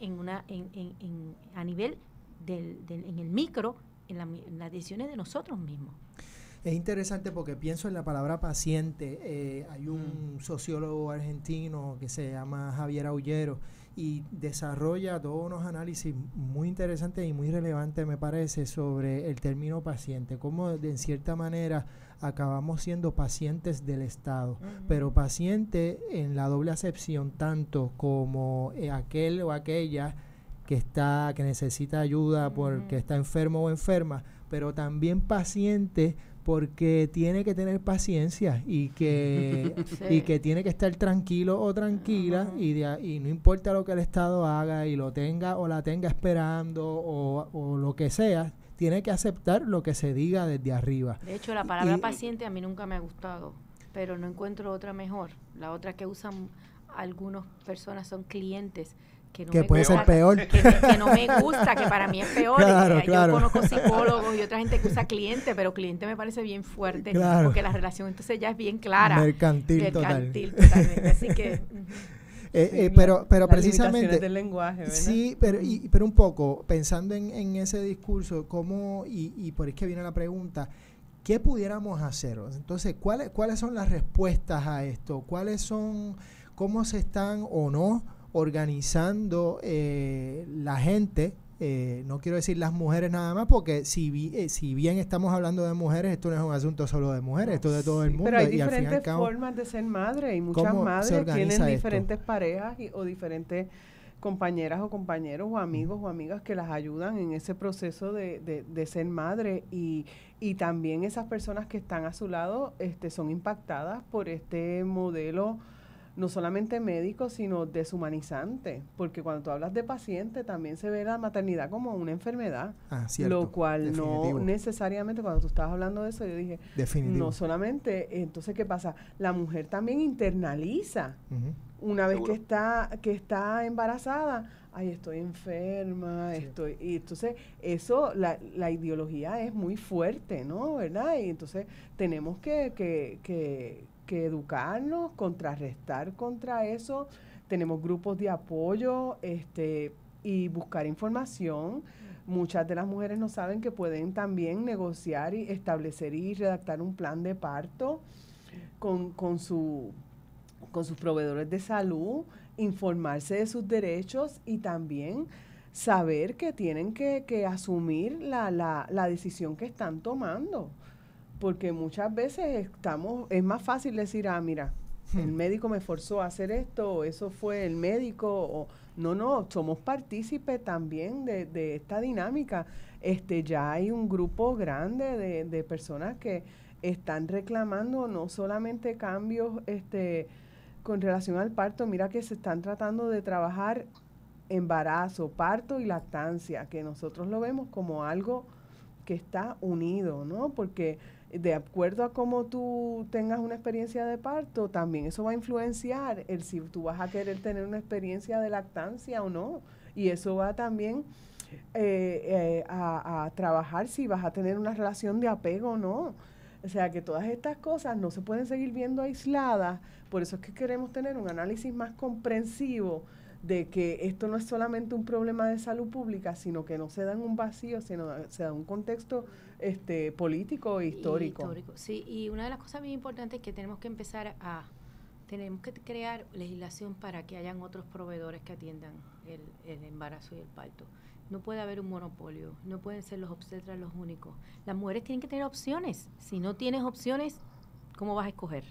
a nivel en el micro, en las decisiones de nosotros mismos. Es interesante porque pienso en la palabra paciente. Hay un sociólogo argentino que se llama Javier Aullero y desarrolla todos unos análisis muy interesantes y muy relevantes, me parece, sobre el término paciente, cómo en cierta manera acabamos siendo pacientes del Estado, pero paciente en la doble acepción, tanto como aquel o aquella que necesita ayuda porque está enfermo o enferma, pero también paciente porque tiene que tener paciencia y que y que tiene que estar tranquilo o tranquila, y no importa lo que el Estado haga y lo tenga o la tenga esperando o lo que sea, tiene que aceptar lo que se diga desde arriba. De hecho, la palabra paciente a mí nunca me ha gustado, pero no encuentro otra mejor. La otra que usan algunas personas son clientes, que puede ser peor. Que no me gusta, que para mí es peor. Claro. Yo conozco psicólogos y otra gente que usa cliente, pero cliente me parece bien fuerte, porque la relación entonces ya es bien clara. Mercantil totalmente. Así que... pero precisamente del lenguaje, ¿verdad? Sí, pero un poco pensando en ese discurso, cómo y por ahí es que viene la pregunta, ¿qué pudiéramos hacer? Entonces, ¿cuáles son las respuestas a esto? ¿Cómo se están o no organizando la gente? No quiero decir las mujeres nada más, porque si bien estamos hablando de mujeres, esto no es un asunto solo de mujeres, esto es de todo el mundo. Pero hay y diferentes al fin y al cabo, formas de ser madre, y muchas madres tienen diferentes parejas o diferentes compañeras o compañeros o amigos o amigas que las ayudan en ese proceso de ser madre, y también esas personas que están a su lado son impactadas por este modelo no solamente médico, sino deshumanizante, porque cuando tú hablas de paciente también se ve la maternidad como una enfermedad, lo cual definitivo. No necesariamente, cuando tú estabas hablando de eso, yo dije, definitivo. No solamente, entonces ¿qué pasa? La mujer también internaliza una vez Seguro. que está embarazada, ay, estoy enferma, y entonces eso, la ideología es muy fuerte, ¿no? ¿Verdad? Y entonces tenemos que educarnos, contrarrestar contra eso, tenemos grupos de apoyo, y buscar información. Muchas de las mujeres no saben que pueden también negociar y establecer y redactar un plan de parto con sus proveedores de salud, informarse de sus derechos y también saber que tienen que asumir la decisión que están tomando. Porque muchas veces es más fácil decir, mira, el médico me forzó a hacer esto, o eso fue el médico, o no, somos partícipes también de esta dinámica. Ya hay un grupo grande de personas que están reclamando no solamente cambios con relación al parto, mira que se están tratando de trabajar embarazo, parto y lactancia, que nosotros lo vemos como algo que está unido, ¿no? Porque de acuerdo a cómo tú tengas una experiencia de parto, también eso va a influenciar el si tú vas a querer tener una experiencia de lactancia o no. Y eso va también a trabajar si vas a tener una relación de apego o no. O sea que todas estas cosas no se pueden seguir viendo aisladas. Por eso es que queremos tener un análisis más comprensivo de que esto no es solamente un problema de salud pública, sino que no se da en un vacío, sino se da en un contexto político e histórico. Sí, y una de las cosas bien importantes es que tenemos que tenemos que crear legislación para que hayan otros proveedores que atiendan el embarazo y el parto. No puede haber un monopolio, no pueden ser los obstetras los únicos. Las mujeres tienen que tener opciones. Si no tienes opciones, ¿cómo vas a escoger?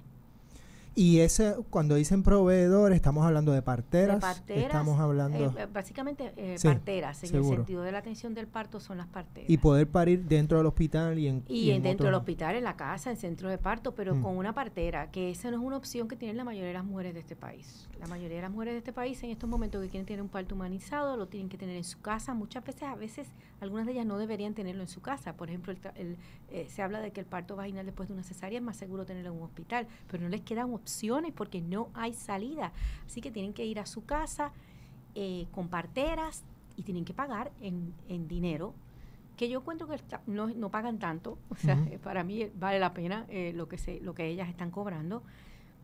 Y cuando dicen proveedor, estamos hablando de parteras. Estamos hablando básicamente sí, parteras, en seguro. el sentido de la atención del parto son las parteras. Y poder parir dentro del hospital y dentro del hospital, en la casa, en centro de parto, pero con una partera, que esa no es una opción que tienen la mayoría de las mujeres de este país. La mayoría de las mujeres de este país en estos momentos que quieren tener un parto humanizado, lo tienen que tener en su casa. Muchas veces, algunas de ellas no deberían tenerlo en su casa. Por ejemplo, se habla de que el parto vaginal después de una cesárea es más seguro tenerlo en un hospital, pero no les quedan opciones porque no hay salida. Así que tienen que ir a su casa con parteras y tienen que pagar en dinero, que yo encuentro que no pagan tanto. O sea, para mí vale la pena lo que ellas están cobrando.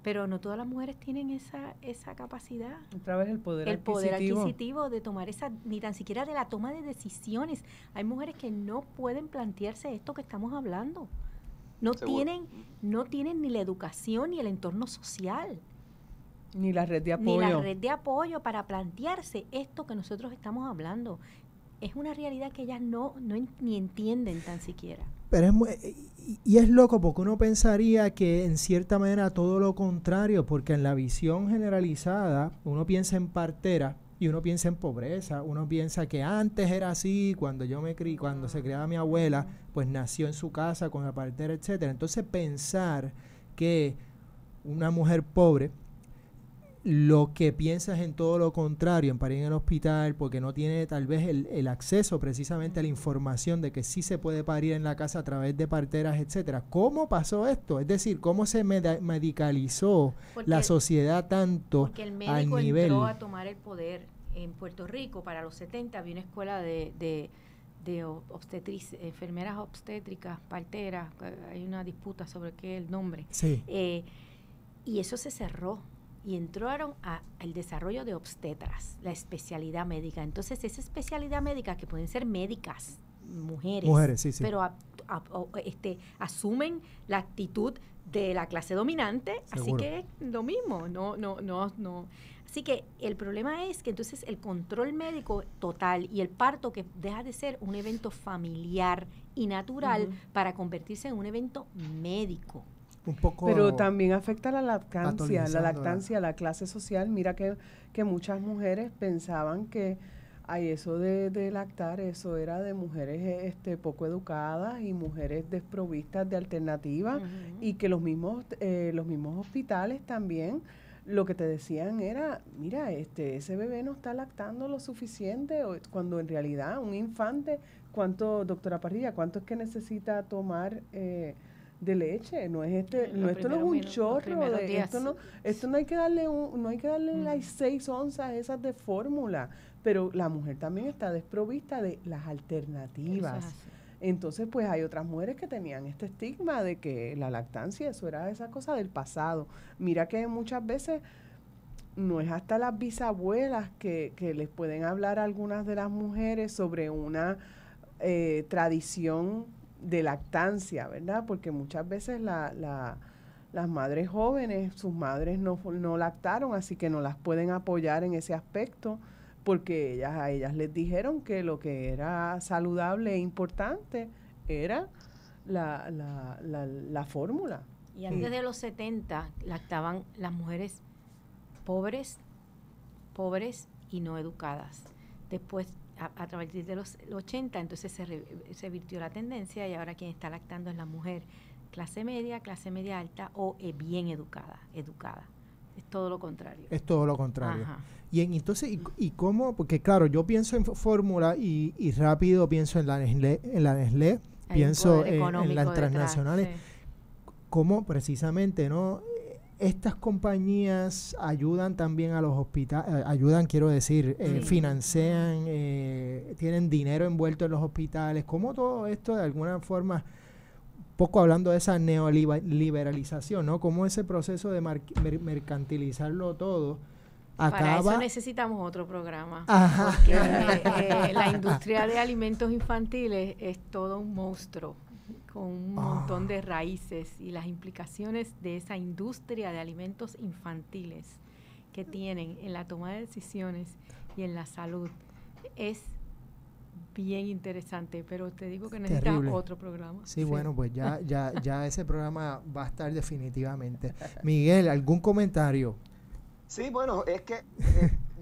Pero no todas las mujeres tienen esa capacidad. Otra vez el poder adquisitivo de tomar ni tan siquiera de la toma de decisiones. Hay mujeres que no pueden plantearse esto que estamos hablando. No tienen ni la educación ni el entorno social. Ni la red de apoyo. Ni la red de apoyo para plantearse esto que nosotros estamos hablando. Es una realidad que ellas ni entienden tan siquiera. Pero es loco porque uno pensaría que en cierta manera todo lo contrario, porque en la visión generalizada uno piensa en partera y uno piensa en pobreza, uno piensa que antes era así, cuando cuando se criaba mi abuela, pues nació en su casa con la partera, etcétera. Entonces pensar que una mujer pobre lo que piensas en todo lo contrario, en parir en el hospital, porque no tiene tal vez el acceso precisamente a la información de que sí se puede parir en la casa a través de parteras, etcétera. ¿Cómo pasó esto? Es decir, ¿cómo se medicalizó la sociedad tanto porque el al médico nivel? Entró a tomar el poder en Puerto Rico para los 70, había una escuela de enfermeras obstétricas, parteras, hay una disputa sobre qué es el nombre. Sí. Y eso se cerró. Y entraron al desarrollo de obstetras, la especialidad médica. Entonces, esa especialidad médica, que pueden ser médicas, mujeres sí. Pero asumen la actitud de la clase dominante, Seguro. así que es lo mismo. No. Así que el problema es que entonces el control médico total y el parto, que deja de ser un evento familiar y natural para convertirse en un evento médico. Un poco pero también afecta la lactancia, la clase social. Mira que muchas mujeres pensaban que eso de lactar, eso era de mujeres poco educadas y mujeres desprovistas de alternativas, y que los mismos hospitales también lo que te decían era, mira, ese bebé no está lactando lo suficiente, cuando en realidad un infante, doctora Parrilla, cuánto es que necesita tomar de leche, esto no es un chorro, esto no hay que darle las 6 onzas esas de fórmula, pero la mujer también está desprovista de las alternativas. Entonces, pues hay otras mujeres que tenían este estigma de que la lactancia, eso era esa cosa del pasado. Mira que muchas veces no es hasta las bisabuelas que les pueden hablar a algunas de las mujeres sobre una tradición de lactancia, ¿verdad? Porque muchas veces las madres jóvenes, sus madres no lactaron, así que no las pueden apoyar en ese aspecto, porque a ellas les dijeron que lo que era saludable e importante era la fórmula. Y antes de los 70 lactaban las mujeres pobres y no educadas. Después, a partir de los 80, entonces se virtió la tendencia y ahora quien está lactando es la mujer clase media alta o bien educada. Es todo lo contrario. Es todo lo contrario. Ajá. Y entonces, ¿y cómo? Porque claro, yo pienso en fórmula y rápido pienso en la Nestlé, pienso en las transnacionales. Sí. ¿Cómo precisamente, no? Estas compañías ayudan también a los hospitales, financian, tienen dinero envuelto en los hospitales. ¿Cómo todo esto de alguna forma, poco hablando de esa neoliberalización, ¿no? Cómo ese proceso de mercantilizarlo todo acaba... Para eso necesitamos otro programa. Ajá. Porque la industria de alimentos infantiles es todo un monstruo, con un montón de raíces, y las implicaciones de esa industria de alimentos infantiles que tienen en la toma de decisiones y en la salud es bien interesante, pero te digo que necesita otro programa. Sí, bueno, pues ya ese programa va a estar definitivamente. Miguel, ¿algún comentario? Sí, bueno, es que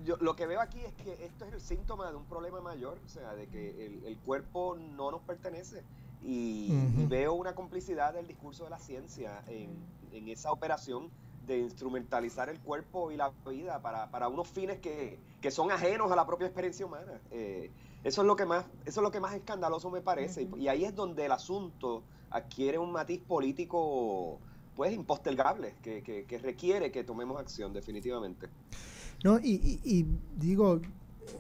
yo lo que veo aquí es que esto es el síntoma de un problema mayor, o sea, de que el cuerpo no nos pertenece. Y veo una complicidad del discurso de la ciencia en esa operación de instrumentalizar el cuerpo y la vida para unos fines que son ajenos a la propia experiencia humana. Eso es lo que más escandaloso me parece. Y ahí es donde el asunto adquiere un matiz político pues impostergable, que requiere que tomemos acción definitivamente. No, y digo,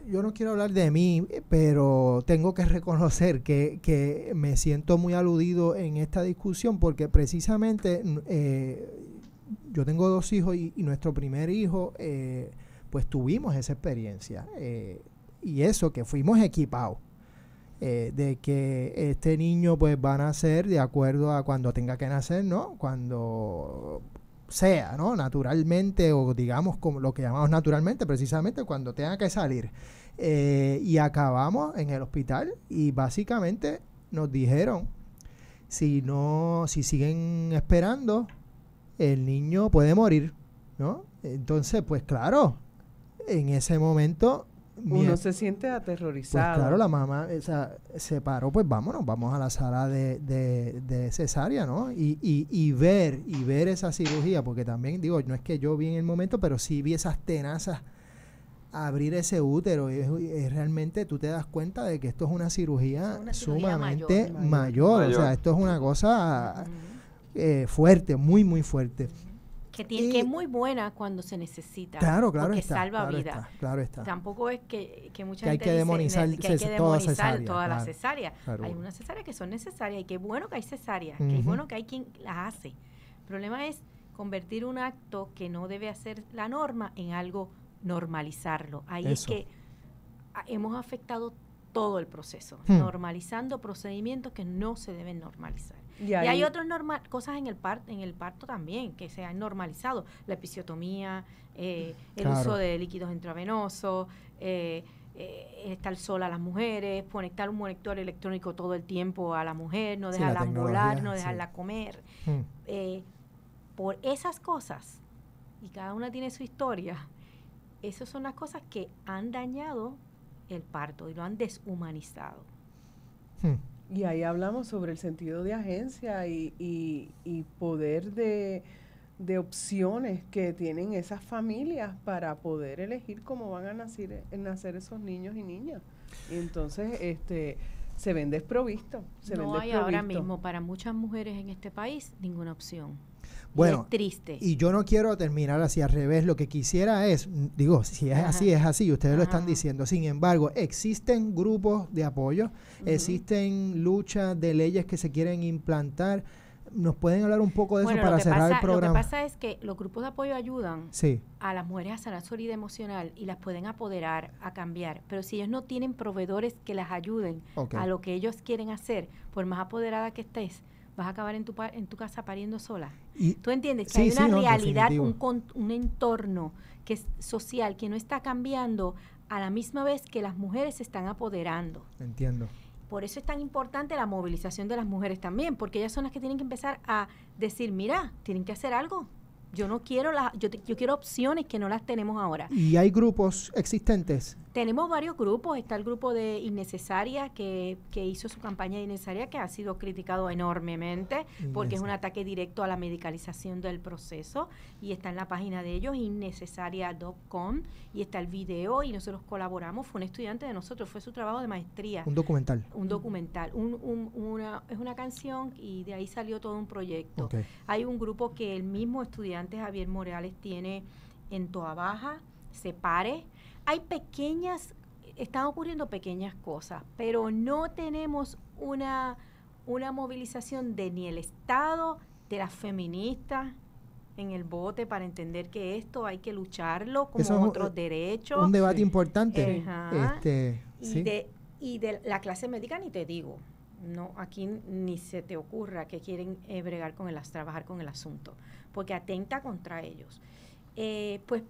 yo no quiero hablar de mí, pero tengo que reconocer que me siento muy aludido en esta discusión, porque precisamente yo tengo 2 hijos y nuestro primer hijo, pues tuvimos esa experiencia, y eso, que fuimos equipados, de que este niño pues va a nacer de acuerdo a cuando tenga que nacer, ¿no? Cuando sea, ¿no? Naturalmente, o digamos como lo que llamamos naturalmente, precisamente cuando tenga que salir. Y acabamos en el hospital y básicamente nos dijeron, si siguen esperando, el niño puede morir, ¿no? Entonces, pues claro, en ese momento uno se siente aterrorizado. Pues claro, la mamá se paró, pues vamos a la sala de cesárea, ¿no? Y ver esa cirugía, porque también, digo, no es que yo vi en el momento, pero sí vi esas tenazas abrir ese útero, y realmente tú te das cuenta de que esto es una cirugía sumamente mayor. O sea, esto es una cosa fuerte, muy, muy fuerte. Que es muy buena cuando se necesita. Claro, porque está, salva vida. Claro está. Tampoco es que mucha gente hay que demonizar todas las cesáreas. Claro. Hay unas cesáreas que son necesarias, y qué bueno que hay cesáreas, que es bueno que hay quien las hace. El problema es convertir un acto que no debe hacer la norma en algo, normalizarlo. Ahí es que hemos afectado todo el proceso, normalizando procedimientos que no se deben normalizar. Y hay otras cosas en el parto también que se han normalizado: la episiotomía, el uso de líquidos intravenosos, estar sola a las mujeres, conectar un monitor electrónico todo el tiempo a la mujer, no dejarla ambular, no dejarla comer. Por esas cosas, y cada una tiene su historia, esas son las cosas que han dañado el parto y lo han deshumanizado. Y ahí hablamos sobre el sentido de agencia y poder de opciones que tienen esas familias para poder elegir cómo van a nacer esos niños y niñas. Y entonces, se ven desprovistos. No hay ahora mismo para muchas mujeres en este país ninguna opción. Bueno, es triste. Y yo no quiero terminar así al revés. Lo que quisiera es, digo, si es así, es así. Ustedes lo están diciendo. Sin embargo, existen grupos de apoyo, existen luchas de leyes que se quieren implantar. ¿Nos pueden hablar un poco de eso para cerrar el programa? Lo que pasa es que los grupos de apoyo ayudan a las mujeres a sanar su herida emocional y las pueden apoderar, a cambiar. Pero si ellos no tienen proveedores que las ayuden a lo que ellos quieren hacer, por más apoderada que estés, vas a acabar en tu casa pariendo sola. ¿Tú entiendes? Que hay una realidad, un entorno que es social, que no está cambiando a la misma vez que las mujeres se están apoderando. Entiendo. Por eso es tan importante la movilización de las mujeres también, porque ellas son las que tienen que empezar a decir, mira, tienen que hacer algo. Yo no quiero yo quiero opciones que no las tenemos ahora. ¿Y hay grupos existentes? Tenemos varios grupos. Está el grupo de Innecesaria que hizo su campaña de Innecesaria, que ha sido criticado enormemente porque es un ataque directo a la medicalización del proceso, y está en la página de ellos, innecesaria.com, y está el video, y nosotros colaboramos. Fue un estudiante de nosotros, fue su trabajo de maestría. Un documental. Un documental. Es una canción, y de ahí salió todo un proyecto. Okay. Hay un grupo que el mismo estudiante Javier Morales tiene en Toa Baja, Separe. Hay están ocurriendo pequeñas cosas, pero no tenemos una movilización de ni el Estado, de las feministas en el bote para entender que esto hay que lucharlo como otros derechos. Un debate importante. Y de la clase médica ni te digo. No, aquí ni se te ocurra que quieren trabajar con el asunto, porque atenta contra ellos. Pues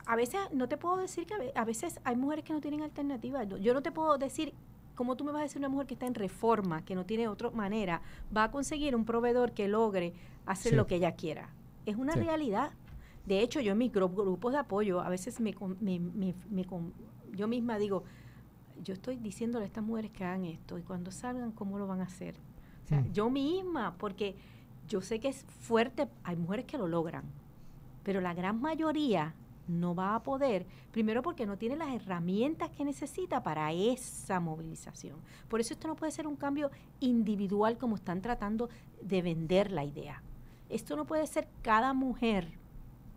a veces no te puedo decir que a veces hay mujeres que no tienen alternativa. Yo no te puedo decir, como tú me vas a decir, una mujer que está en reforma, que no tiene otra manera, va a conseguir un proveedor que logre hacer lo que ella quiera. Es una realidad. De hecho, yo en mis grupos de apoyo, a veces yo misma digo, yo estoy diciéndole a estas mujeres que hagan esto, y cuando salgan, ¿cómo lo van a hacer? O sea, yo misma, porque yo sé que es fuerte, hay mujeres que lo logran, pero la gran mayoría no va a poder, primero porque no tiene las herramientas que necesita para esa movilización. Por eso esto no puede ser un cambio individual como están tratando de vender la idea. Esto no puede ser cada mujer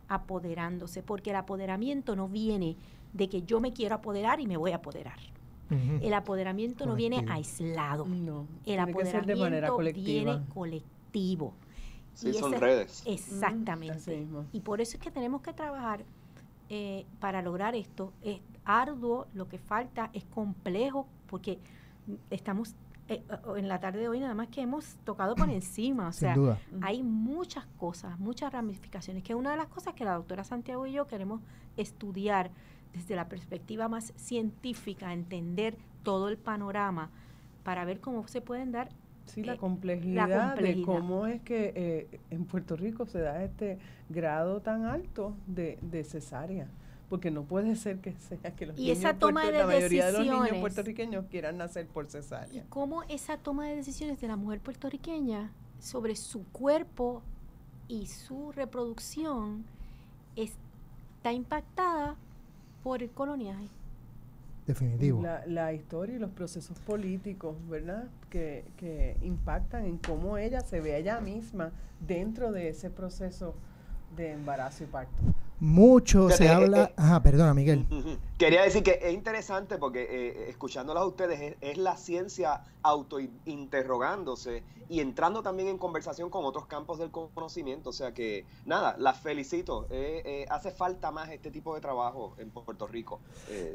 apoderándose, porque el apoderamiento no viene de que yo me quiero apoderar y me voy a apoderar. El apoderamiento no viene aislado. No, el apoderamiento de manera colectiva. Viene colectivo. Sí, son redes. Exactamente. Y por eso es que tenemos que trabajar para lograr esto. Es arduo, lo que falta es complejo, porque estamos en la tarde de hoy nada más que hemos tocado por encima. O sea, hay muchas cosas, muchas ramificaciones, que es una de las cosas que la doctora Santiago y yo queremos estudiar desde la perspectiva más científica, entender todo el panorama para ver cómo se pueden dar la complejidad de cómo es que en Puerto Rico se da este grado tan alto de cesárea, porque no puede ser que sea que los niños la mayoría de los niños puertorriqueños quieran nacer por cesárea. Y cómo esa toma de decisiones de la mujer puertorriqueña sobre su cuerpo y su reproducción está impactada por el coloniaje. Definitivo. La historia y los procesos políticos, ¿verdad? Que impactan en cómo ella se ve a ella misma dentro de ese proceso de embarazo y parto. Mucho se habla... perdona, Miguel. Quería decir que es interesante porque escuchándolas a ustedes es la ciencia autointerrogándose y entrando también en conversación con otros campos del conocimiento. O sea que, nada, las felicito. Hace falta más este tipo de trabajo en Puerto Rico,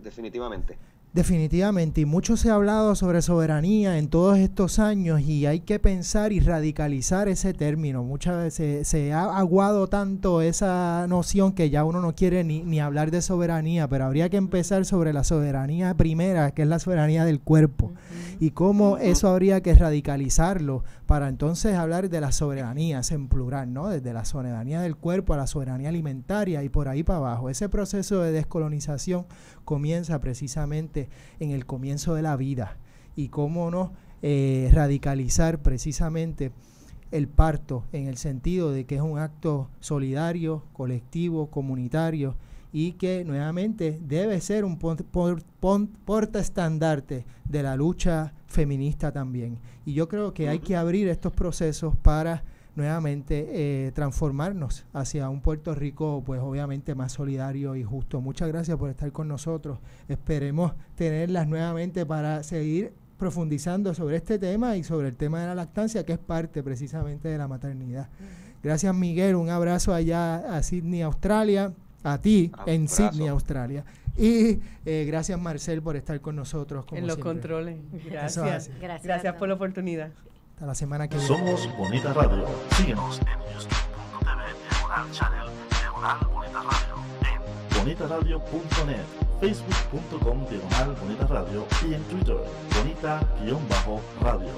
definitivamente. Definitivamente, y mucho se ha hablado sobre soberanía en todos estos años, y hay que pensar y radicalizar ese término. Muchas veces se ha aguado tanto esa noción que ya uno no quiere ni hablar de soberanía, pero habría que empezar sobre la soberanía primera, que es la soberanía del cuerpo, y cómo eso habría que radicalizarlo para entonces hablar de las soberanías en plural, ¿no? Desde la soberanía del cuerpo a la soberanía alimentaria y por ahí para abajo. Ese proceso de descolonización comienza precisamente en el comienzo de la vida, y cómo no radicalizar precisamente el parto en el sentido de que es un acto solidario, colectivo, comunitario, y que nuevamente debe ser un portaestandarte de la lucha feminista también. Y yo creo que hay que abrir estos procesos para nuevamente transformarnos hacia un Puerto Rico, pues obviamente más solidario y justo. Muchas gracias por estar con nosotros. Esperemos tenerlas nuevamente para seguir profundizando sobre este tema y sobre el tema de la lactancia, que es parte precisamente de la maternidad. Gracias, Miguel. Un abrazo allá a Sydney, Australia. A ti en Sydney, Australia. Y gracias, Marcel, por estar con nosotros. Como en los siempre. Controles. Gracias. Gracias por la oportunidad. Hasta la semana que viene. Somos Bonita Radio. Síguenos en news.tv/channel Bonita Radio, en bonitaradio.net, facebook.com/Bonita Radio y en Twitter, Bonita-Radio.